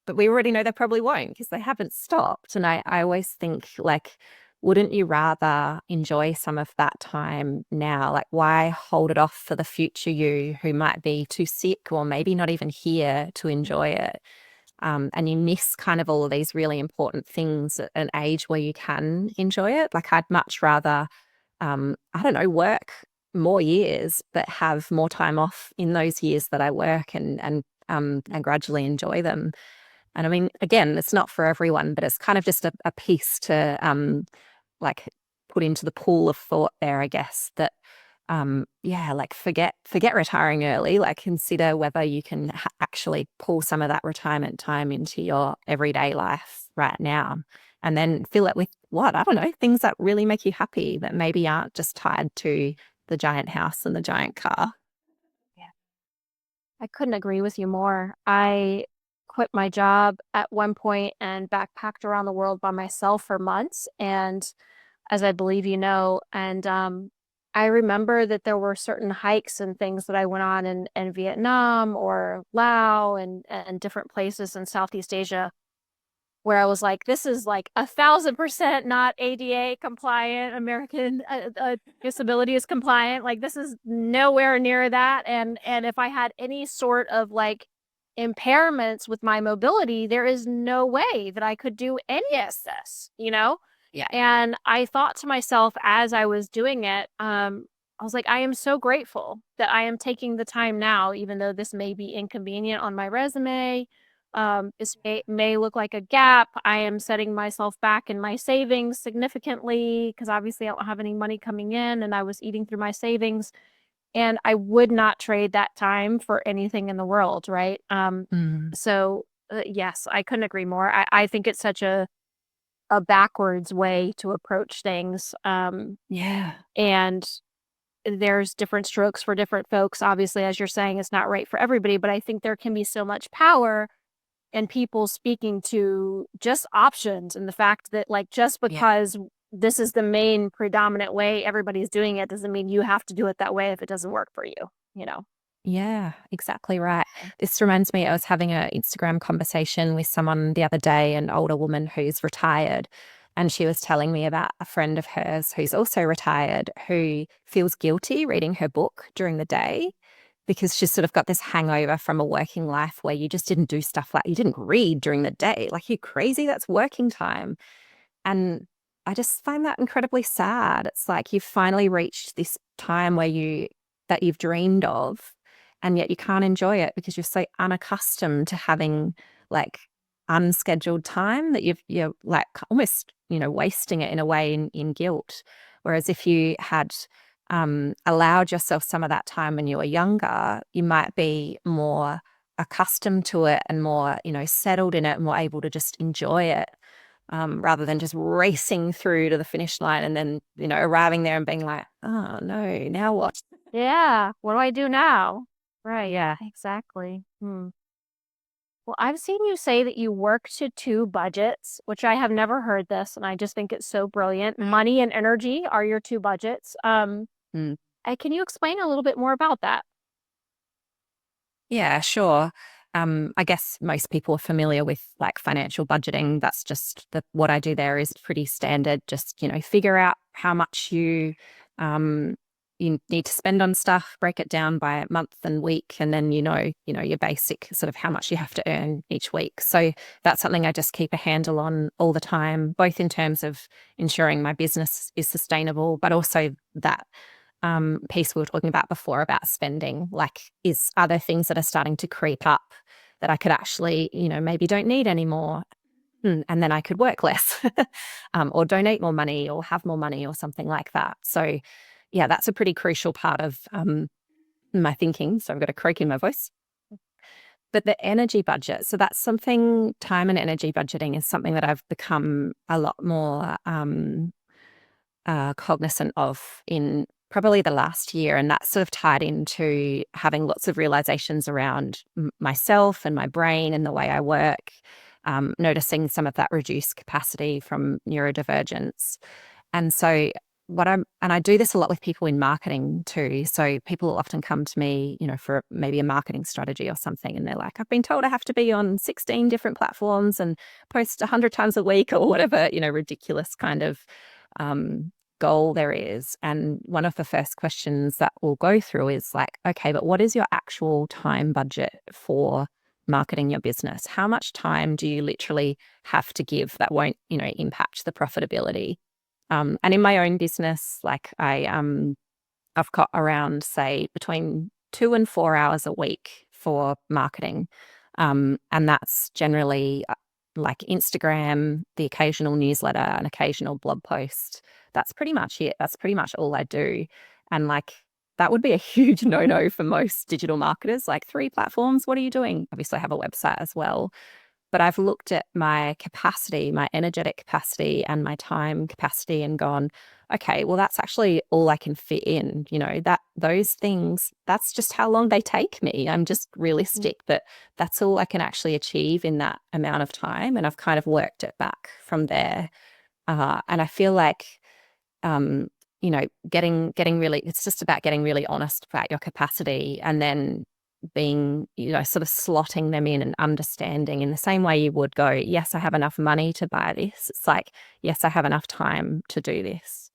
But we already know they probably won't, because they haven't stopped. And I always think, like, wouldn't you rather enjoy some of that time now? Like, why hold it off for the future you who might be too sick or maybe not even here to enjoy it? And you miss kind of all of these really important things at an age where you can enjoy it. Like I'd much rather, I don't know, work more years, but have more time off in those years that I work, and gradually enjoy them. And I mean, again, it's not for everyone, but it's kind of just a piece to like put into the pool of thought there, I guess, that yeah, like forget retiring early, like consider whether you can actually pull some of that retirement time into your everyday life right now, and then fill it with I don't know, things that really make you happy, that maybe aren't just tied to the giant house and the giant car. Yeah. I couldn't agree with you more. I quit my job at one point and backpacked around the world by myself for months. And as I believe you know, and I remember that there were certain hikes and things that I went on in Vietnam or Laos and different places in Southeast Asia where I was like, this is like 1,000% not ADA compliant, American disabilities compliant. Like this is nowhere near that. And if I had any sort of like impairments with my mobility, there is no way that I could do any of this, you know? Yeah. And I thought to myself as I was doing it, I was like, I am so grateful that I am taking the time now, even though this may be inconvenient on my resume This may look like a gap. I am setting myself back in my savings significantly because obviously I don't have any money coming in and I was eating through my savings. And I would not trade that time for anything in the world, right? Mm. So yes, I couldn't agree more. I think it's such a backwards way to approach things. Yeah. And there's different strokes for different folks. Obviously, as you're saying, it's not right for everybody, but I think there can be so much power in people speaking to just options and the fact that, like, just Yeah. because this is the main predominant way everybody's doing it doesn't mean you have to do it that way if it doesn't work for you, you know? Yeah, exactly right. This reminds me, I was having an Instagram conversation with someone the other day, an older woman who's retired. And she was telling me about a friend of hers who's also retired who feels guilty reading her book during the day because she's sort of got this hangover from a working life where you just didn't do stuff like you didn't read during the day. Like, you crazy? That's working time. And I just find that incredibly sad. It's like you've finally reached this time where that you've dreamed of, and yet you can't enjoy it because you're so unaccustomed to having like unscheduled time that you're like almost, wasting it in a way in guilt. Whereas if you had allowed yourself some of that time when you were younger, you might be more accustomed to it and more, settled in it and more able to just enjoy it, rather than just racing through to the finish line and then, arriving there and being like, oh no, now what? Yeah. What do I do now? Right. Yeah. Exactly. Well, I've seen you say that you work to two budgets, which I have never heard this, and I just think it's so brilliant. Money and energy are your two budgets. Mm. Can you explain a little bit more about that? Yeah, sure. I guess most people are familiar with like financial budgeting. That's just what I do there is pretty standard. Just, figure out how much um, you need to spend on stuff, break it down by month and week, and then your basic sort of how much you have to earn each week. So that's something I just keep a handle on all the time, both in terms of ensuring my business is sustainable, but also that piece we were talking about before about spending, like, are there things that are starting to creep up that I could actually, maybe don't need anymore? And then I could work less, or donate more money or have more money or something like that. So yeah, that's a pretty crucial part of my thinking. So I've got a croak in my voice. But the energy budget, so that's something, time and energy budgeting is something that I've become a lot more cognizant of in probably the last year. And that's sort of tied into having lots of realizations around myself and my brain and the way I work, noticing some of that reduced capacity from neurodivergence. And so and I do this a lot with people in marketing too. So people often come to me, for maybe a marketing strategy or something. And they're like, I've been told I have to be on 16 different platforms and post 100 times a week or whatever, ridiculous kind of um, goal there is. And one of the first questions that we'll go through is like, okay, but what is your actual time budget for marketing your business? How much time do you literally have to give that won't, impact the profitability? And in my own business, like I've got around, say, between 2 and 4 hours a week for marketing. And that's generally like Instagram, the occasional newsletter, an occasional blog post. That's pretty much it. That's pretty much all I do. And like, that would be a huge no-no for most digital marketers. Like, 3 platforms, what are you doing? Obviously, I have a website as well. But I've looked at my capacity, my energetic capacity and my time capacity and gone, okay, well, that's actually all I can fit in, that those things, that's just how long they take me. I'm just realistic that that's all I can actually achieve in that amount of time. And I've kind of worked it back from there. And I feel like, um, getting really, it's just about getting really honest about your capacity and then being, sort of slotting them in and understanding in the same way you would go, yes, I have enough money to buy this. It's like, yes, I have enough time to do this.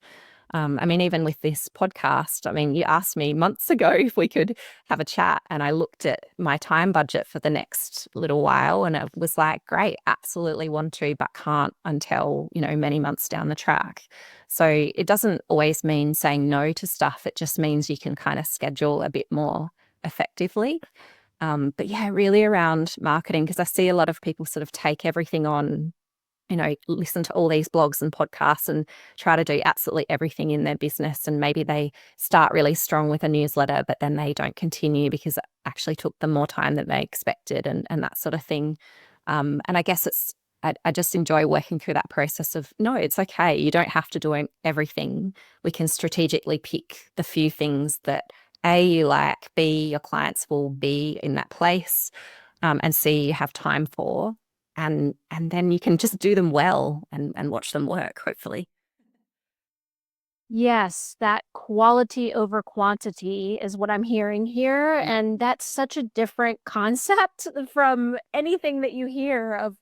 I mean, even with this podcast, I mean, you asked me months ago if we could have a chat, and I looked at my time budget for the next little while, and it was like, great, absolutely want to, but can't until, many months down the track. So it doesn't always mean saying no to stuff. It just means you can kind of schedule a bit more effectively. But yeah, really around marketing, because I see a lot of people sort of take everything on, listen to all these blogs and podcasts and try to do absolutely everything in their business. And maybe they start really strong with a newsletter, but then they don't continue because it actually took them more time than they expected and that sort of thing. And I guess I just enjoy working through that process of, no, it's okay. You don't have to do everything. We can strategically pick the few things that A, you like, B, your clients will be in that place, and C, you have time for. And then you can just do them well and watch them work, hopefully. Yes, that quality over quantity is what I'm hearing here. And that's such a different concept from anything that you hear of,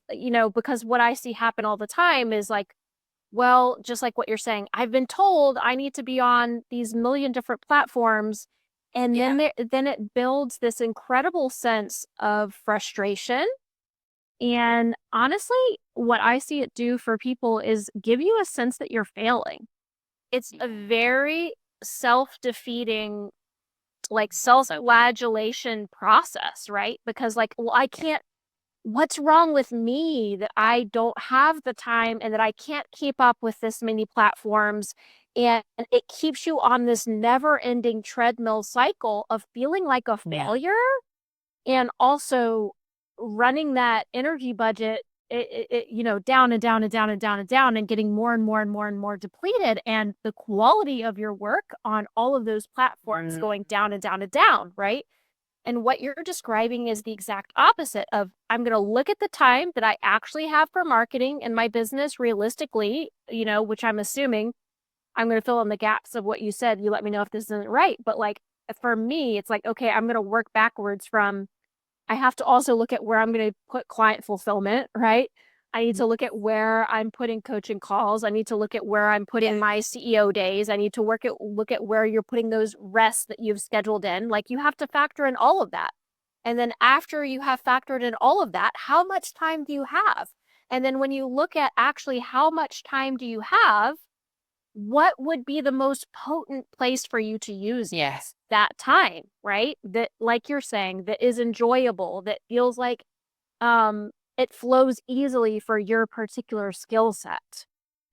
because what I see happen all the time is like, well, just like what you're saying, I've been told I need to be on these million different platforms. And Yeah. then it builds this incredible sense of frustration. And honestly, what I see it do for people is give you a sense that you're failing. It's a very self-defeating, like self-flagellation process, right? Because like, well, I can't, what's wrong with me that I don't have the time and that I can't keep up with this many platforms? And it keeps you on this never-ending treadmill cycle of feeling like a Yeah. failure and also running that energy budget down and down and down and down and down and getting more and more and more and more depleted, and the quality of your work on all of those platforms going down and down and down, right? And what you're describing is the exact opposite of, I'm going to look at the time that I actually have for marketing in my business realistically, which I'm assuming I'm going to fill in the gaps of what you said. You let me know if this isn't right. But like for me, it's like, okay, I'm going to work backwards from, I have to also look at where I'm going to put client fulfillment, right? I need to look at where I'm putting coaching calls. I need to look at where I'm putting my CEO days. I need to look at where you're putting those rests that you've scheduled in. Like you have to factor in all of that. And then after you have factored in all of that, how much time do you have? And then when you look at actually how much time do you have, what would be the most potent place for you to use Yes. that time, right? That, like you're saying, that is enjoyable, that feels like it flows easily for your particular skill set,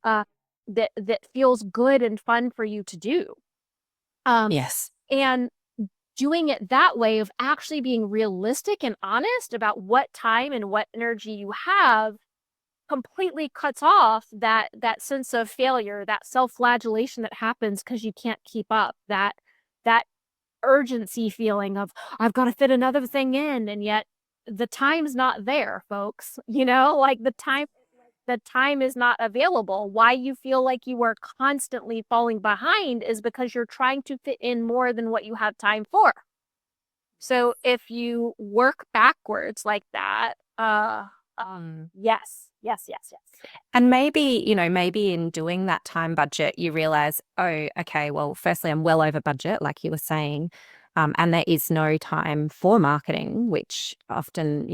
uh, that feels good and fun for you to do. Yes. And doing it that way of actually being realistic and honest about what time and what energy you have completely cuts off that sense of failure, that self-flagellation that happens because you can't keep up, that urgency feeling of I've got to fit another thing in, and yet the time's not there, folks. Like the time is not available. Why you feel like you are constantly falling behind is because you're trying to fit in more than what you have time for. So if you work backwards like that, yes, yes, yes, yes. And maybe in doing that time budget, you realize, oh, okay, well, firstly, I'm well over budget, like you were saying. And there is no time for marketing, which often,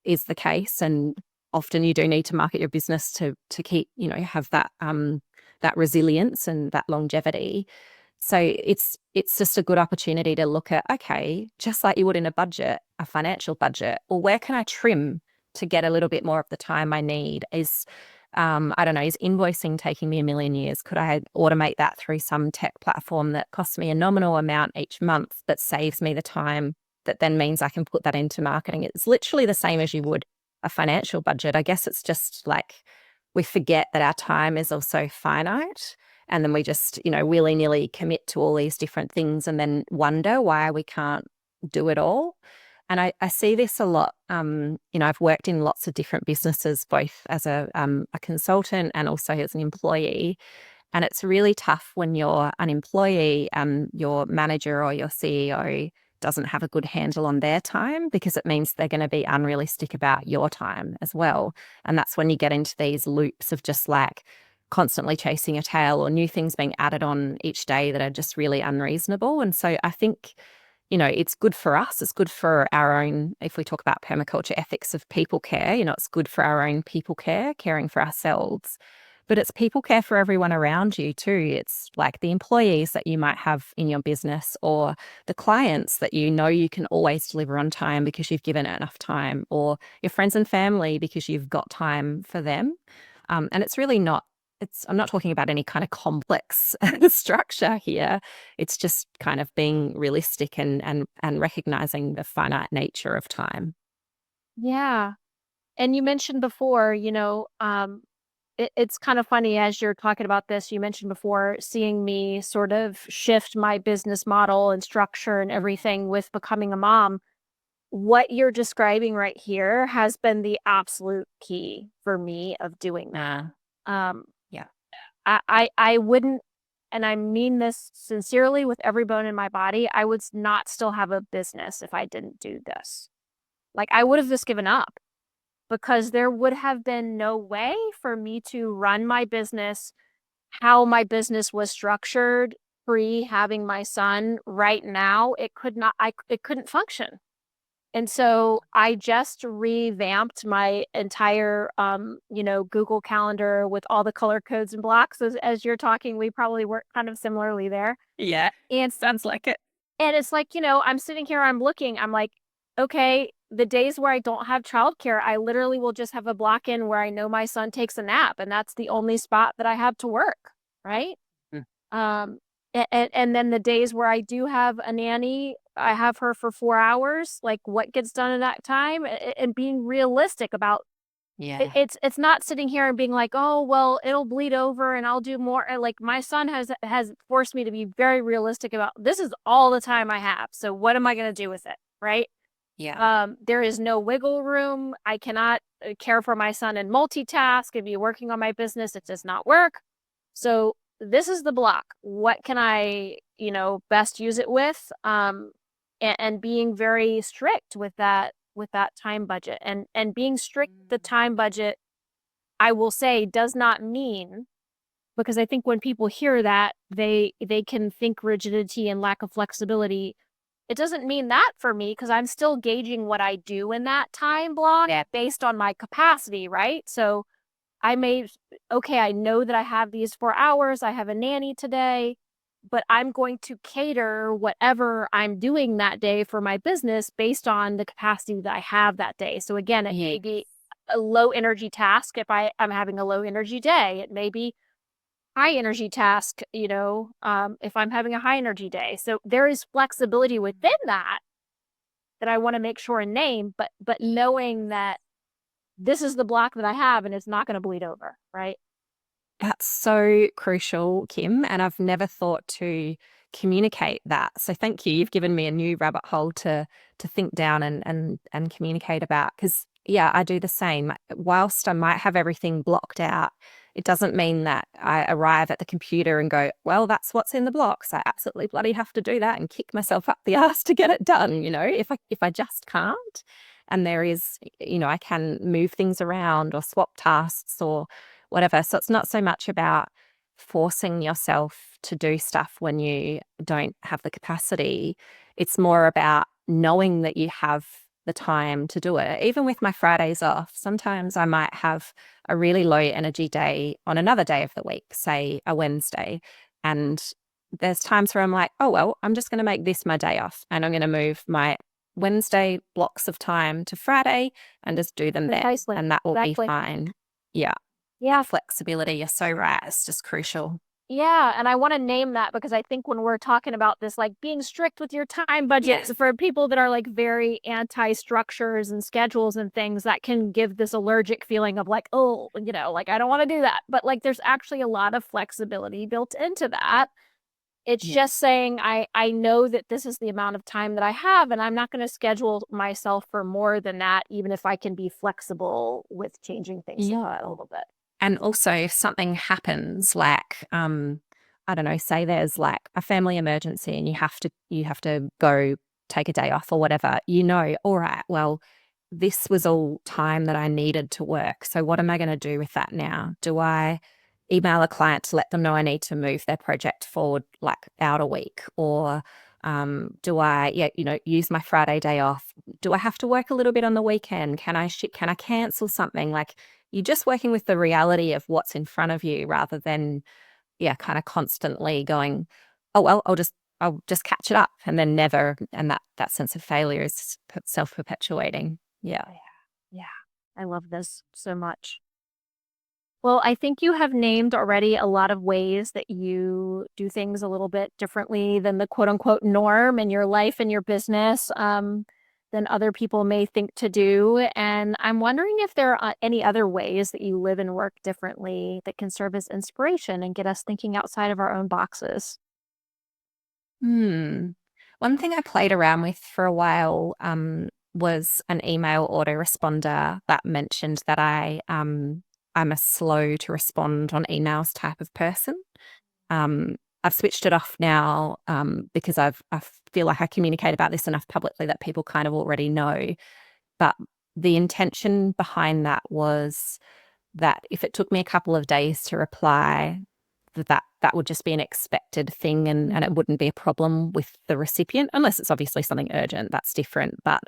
is the case. And often you do need to market your business to keep, have that resilience and that longevity. So it's just a good opportunity to look at, okay, just like you would in a budget, a financial budget, or where can I trim to get a little bit more of the time I need? I don't know, is invoicing taking me a million years? Could I automate that through some tech platform that costs me a nominal amount each month that saves me the time that then means I can put that into marketing? It's literally the same as you would a financial budget. I guess it's just like we forget that our time is also finite. And then we just, willy-nilly commit to all these different things and then wonder why we can't do it all. And I see this a lot. I've worked in lots of different businesses, both as a consultant and also as an employee. And it's really tough when you're an employee and your manager or your CEO doesn't have a good handle on their time, because it means they're going to be unrealistic about your time as well. And that's when you get into these loops of just like constantly chasing a tail or new things being added on each day that are just really unreasonable. And so I think, it's good for us. It's good for our own, if we talk about permaculture ethics of people care, it's good for our own people care, caring for ourselves. but it's people care for everyone around you too. It's like the employees that you might have in your business, or the clients that you know you can always deliver on time because you've given it enough time, or your friends and family because you've got time for them. And it's really not, I'm not talking about any kind of complex structure here. It's just kind of being realistic and recognizing the finite nature of time. Yeah. And you mentioned before, it's kind of funny as you're talking about this, you mentioned before seeing me sort of shift my business model and structure and everything with becoming a mom. What you're describing right here has been the absolute key for me of doing that. Um, Yeah. I wouldn't, and I mean this sincerely with every bone in my body, I would not still have a business if I didn't do this. Like I would have just given up because there would have been no way for me to run my business how my business was structured pre having my son right now. It could not, it couldn't function. And so I just revamped my entire, Google Calendar with all the color codes and blocks. As you're talking, we probably work kind of similarly there. Yeah. And Sounds like it. and it's like, I'm sitting here, I'm looking, I'm like, okay, the days where I don't have childcare, I literally will just have a block in where I know my son takes a nap, and that's the only spot that I have to work, right? Mm. Um, and then the days where I do have a nanny, I have her for 4 hours. Like what gets done in that time, and being realistic about it, Yeah. it's not sitting here and being like, oh well, it'll bleed over and I'll do more. Like my son has forced me to be very realistic about this is all the time I have. So what am I going to do with it, right? Yeah. There is no wiggle room. I cannot care for my son and multitask and be working on my business. It does not work. So this is the block. What can I, best use it with? And being very strict with that time budget, and being strict with the time budget, I will say, does not mean, because I think when people hear that, they can think rigidity and lack of flexibility. It doesn't mean that for me because I'm still gauging what I do in that time block Yeah. based on my capacity, right? So I may, okay, I know that I have these 4 hours, I have a nanny today, but I'm going to cater whatever I'm doing that day for my business based on the capacity that I have that day. So again, it Yeah. may be a low energy task if I'm having a low energy day. It may be high energy task, if I'm having a high energy day. So there is flexibility within that I want to make sure and name, but knowing that this is the block that I have and it's not going to bleed over, right? That's so crucial, Kim. And I've never thought to communicate that. So thank you. You've given me a new rabbit hole to think down and communicate about. Because yeah, I do the same. Whilst I might have everything blocked out, it doesn't mean that I arrive at the computer and go, well, that's what's in the blocks. I absolutely bloody have to do that and kick myself up the ass to get it done. If I just can't. And there is, I can move things around or swap tasks or whatever. So it's not so much about forcing yourself to do stuff when you don't have the capacity. It's more about knowing that you have the time to do it. Even with my Fridays off, sometimes I might have a really low energy day on another day of the week, say a Wednesday. And there's times where I'm like, oh, well, I'm just going to make this my day off and I'm going to move my Wednesday blocks of time to Friday and just do them there. Precisely. And that will be Exactly. fine. Yeah. Yeah. Flexibility, you're so right. It's just crucial. Yeah, and I want to name that because I think when we're talking about this, like being strict with your time budgets for people that are like very anti-structures and schedules and things, that can give this allergic feeling of like, oh, like I don't want to do that. But like there's actually a lot of flexibility built into that. It's Yeah. just saying I know that this is the amount of time that I have, and I'm not going to schedule myself for more than that, even if I can be flexible with changing things Yeah. a little bit. And also, if something happens, like I don't know, say there's like a family emergency and you have to go take a day off or whatever, all right, well, this was all time that I needed to work. So what am I going to do with that now? Do I email a client to let them know I need to move their project forward like out a week? Or Do I, use my Friday day off? Do I have to work a little bit on the weekend? Can I cancel something? Like, you're just working with the reality of what's in front of you rather than, kind of constantly going, oh, well, I'll just catch it up and then never. And that sense of failure is self-perpetuating. Yeah. Yeah. I love this so much. Well, I think you have named already a lot of ways that you do things a little bit differently than the quote unquote norm in your life and your business, than other people may think to do. And I'm wondering if there are any other ways that you live and work differently that can serve as inspiration and get us thinking outside of our own boxes. One thing I played around with for a while was an email autoresponder that mentioned that I'm a slow to respond on emails type of person. I've switched it off now because I feel like I communicate about this enough publicly that people kind of already know. But the intention behind that was that if it took me a couple of days to reply, that would just be an expected thing, and it wouldn't be a problem with the recipient, unless it's obviously something urgent. That's different. But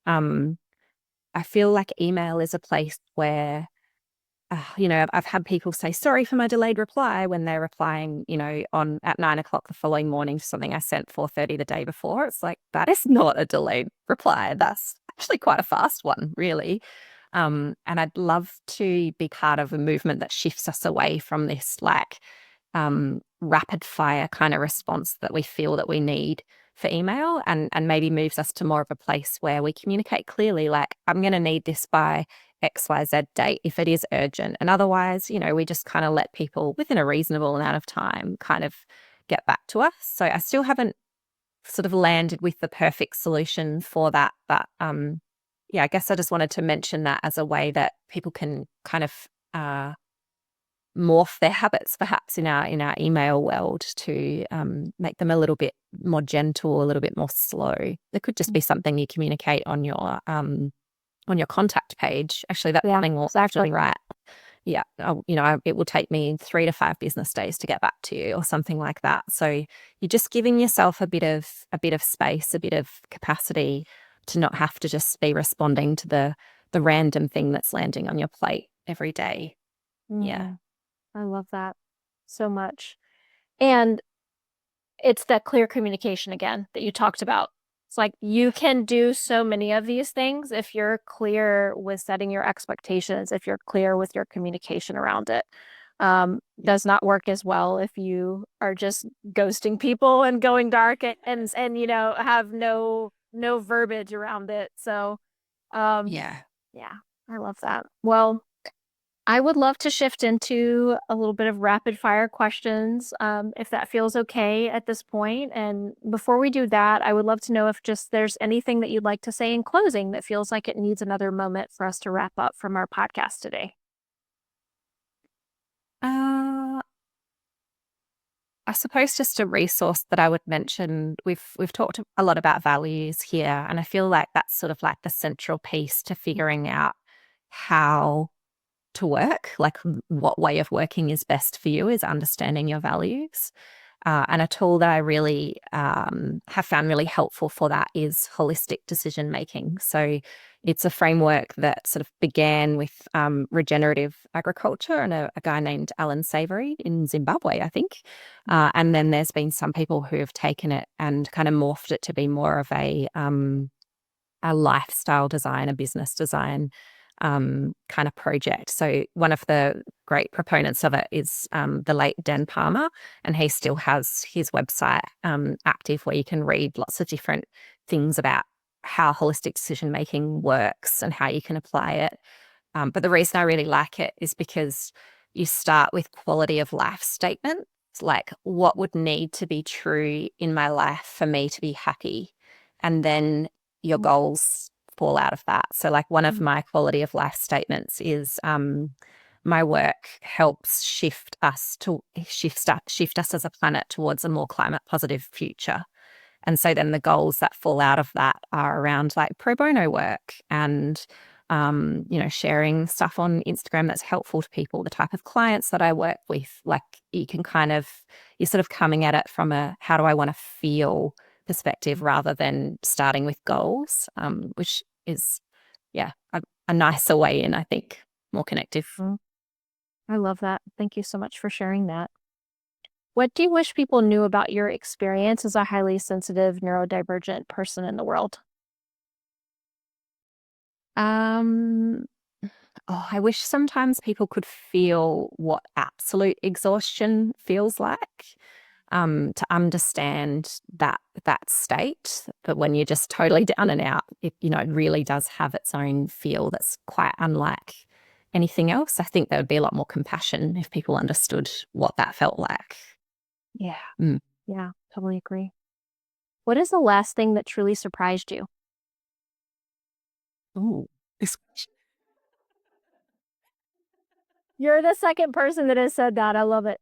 I feel like email is a place where I've had people say sorry for my delayed reply when they're replying, on at 9 o'clock the following morning to something I sent 4:30 the day before. It's like, that is not a delayed reply. That's actually quite a fast one, really. And I'd love to be part of a movement that shifts us away from this rapid fire kind of response that we feel that we need for email, and maybe moves us to more of a place where we communicate clearly, like, I'm going to need this by XYZ date if it is urgent. And otherwise, we just kind of let people within a reasonable amount of time kind of get back to us. So I still haven't sort of landed with the perfect solution for that. But I guess I just wanted to mention that as a way that people can kind of morph their habits perhaps in our email world to make them a little bit more gentle, a little bit more slow. There could just be something you communicate on your contact page. Actually, that's something that's actually right. Yeah, it will take me 3 to 5 business days to get back to you, or something like that. So you're just giving yourself a bit of space, a bit of capacity to not have to just be responding to the random thing that's landing on your plate every day. Yeah. I love that so much. And it's that clear communication again that you talked about. It's like you can do so many of these things if you're clear with setting your expectations, if you're clear with your communication around it. Does not work as well if you are just ghosting people and going dark and have no verbiage around it. So Yeah. yeah, I love that. Well, I would love to shift into a little bit of rapid fire questions, if that feels okay at this point. And before we do that, I would love to know if just there's anything that you'd like to say in closing that feels like it needs another moment for us to wrap up from our podcast today. I suppose just a resource that I would mention, we've talked a lot about values here, and I feel like that's sort of like the central piece to figuring out how to work, like what way of working is best for you, is understanding your values. And a tool that I really have found really helpful for that is holistic decision making. So it's a framework that sort of began with regenerative agriculture and a guy named Alan Savory in Zimbabwe, I think. And then there's been some people who have taken it and kind of morphed it to be more of a lifestyle design, a business design kind of project. So one of the great proponents of it is the late Dan Palmer, and he still has his website active where you can read lots of different things about how holistic decision making works and how you can apply it. But the reason I really like it is because you start with quality of life statements, like what would need to be true in my life for me to be happy, and then your goals fall out of that. So like one of my quality of life statements is my work helps shift us as a planet towards a more climate positive future. And so then the goals that fall out of that are around like pro bono work and sharing stuff on Instagram that's helpful to people, the type of clients that I work with. Like you're sort of coming at it from a how do I want to feel perspective rather than starting with goals, which is, yeah, a nicer way in, I think, more connective. I love that. Thank you so much for sharing that. What do you wish people knew about your experience as a highly sensitive, neurodivergent person in the world? I wish sometimes people could feel what absolute exhaustion feels like, to understand that state. But when you're just totally down and out, it really does have its own feel that's quite unlike anything else. I think there would be a lot more compassion if people understood what that felt like. Yeah. Mm. Yeah, totally agree. What is the last thing that truly surprised you? Ooh, this You're the second person that has said that. I love it.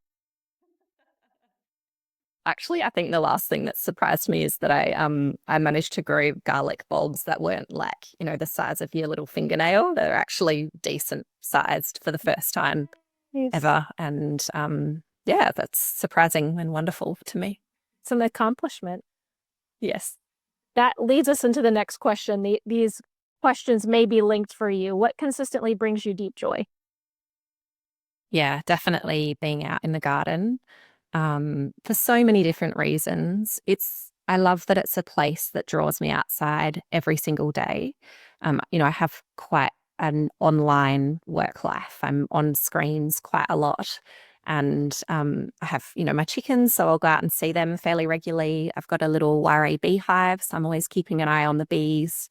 Actually, I think the last thing that surprised me is that I managed to grow garlic bulbs that weren't like, the size of your little fingernail. They're actually decent sized for the first time Nice. ever. And yeah, that's surprising and wonderful to me. It's an accomplishment. Yes. That leads us into the next question. These questions may be linked for you. What consistently brings you deep joy? Yeah, definitely being out in the garden, for so many different reasons. I love that it's a place that draws me outside every single day. I have quite an online work life. I'm on screens quite a lot. And I have, my chickens, so I'll go out and see them fairly regularly. I've got a little worry beehive, so I'm always keeping an eye on the bees.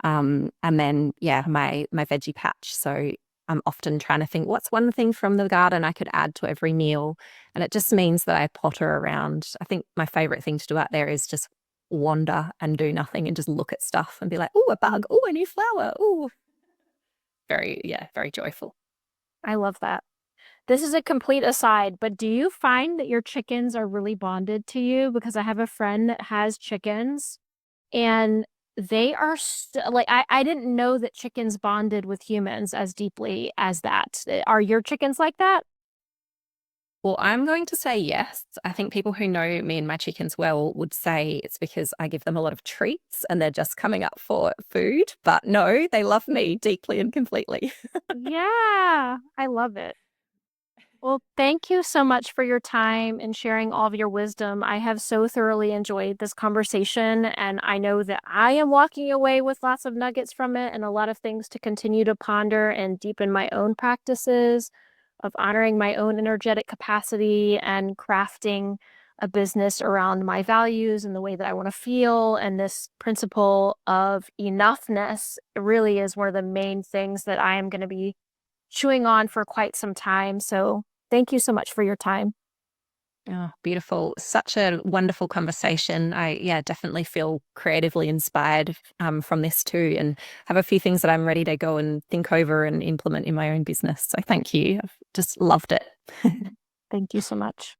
And then, yeah, my veggie patch. So I'm often trying to think, what's one thing from the garden I could add to every meal? And it just means that I potter around. I think my favorite thing to do out there is just wander and do nothing and just look at stuff and be like, oh, a bug, oh, a new flower, oh, very joyful. I love that. This is a complete aside, but do you find that your chickens are really bonded to you? Because I have a friend that has chickens and they are like, I didn't know that chickens bonded with humans as deeply as that. Are your chickens like that? Well, I'm going to say yes. I think people who know me and my chickens well would say it's because I give them a lot of treats and they're just coming up for food. But no, they love me deeply and completely. Yeah, I love it. Well, thank you so much for your time and sharing all of your wisdom. I have so thoroughly enjoyed this conversation, and I know that I am walking away with lots of nuggets from it and a lot of things to continue to ponder and deepen my own practices of honoring my own energetic capacity and crafting a business around my values and the way that I want to feel. And this principle of enoughness really is one of the main things that I am going to be chewing on for quite some time. So thank you so much for your time. Oh, beautiful. Such a wonderful conversation. Yeah, definitely feel creatively inspired from this too, and have a few things that I'm ready to go and think over and implement in my own business. So thank you. I've just loved it. Thank you so much.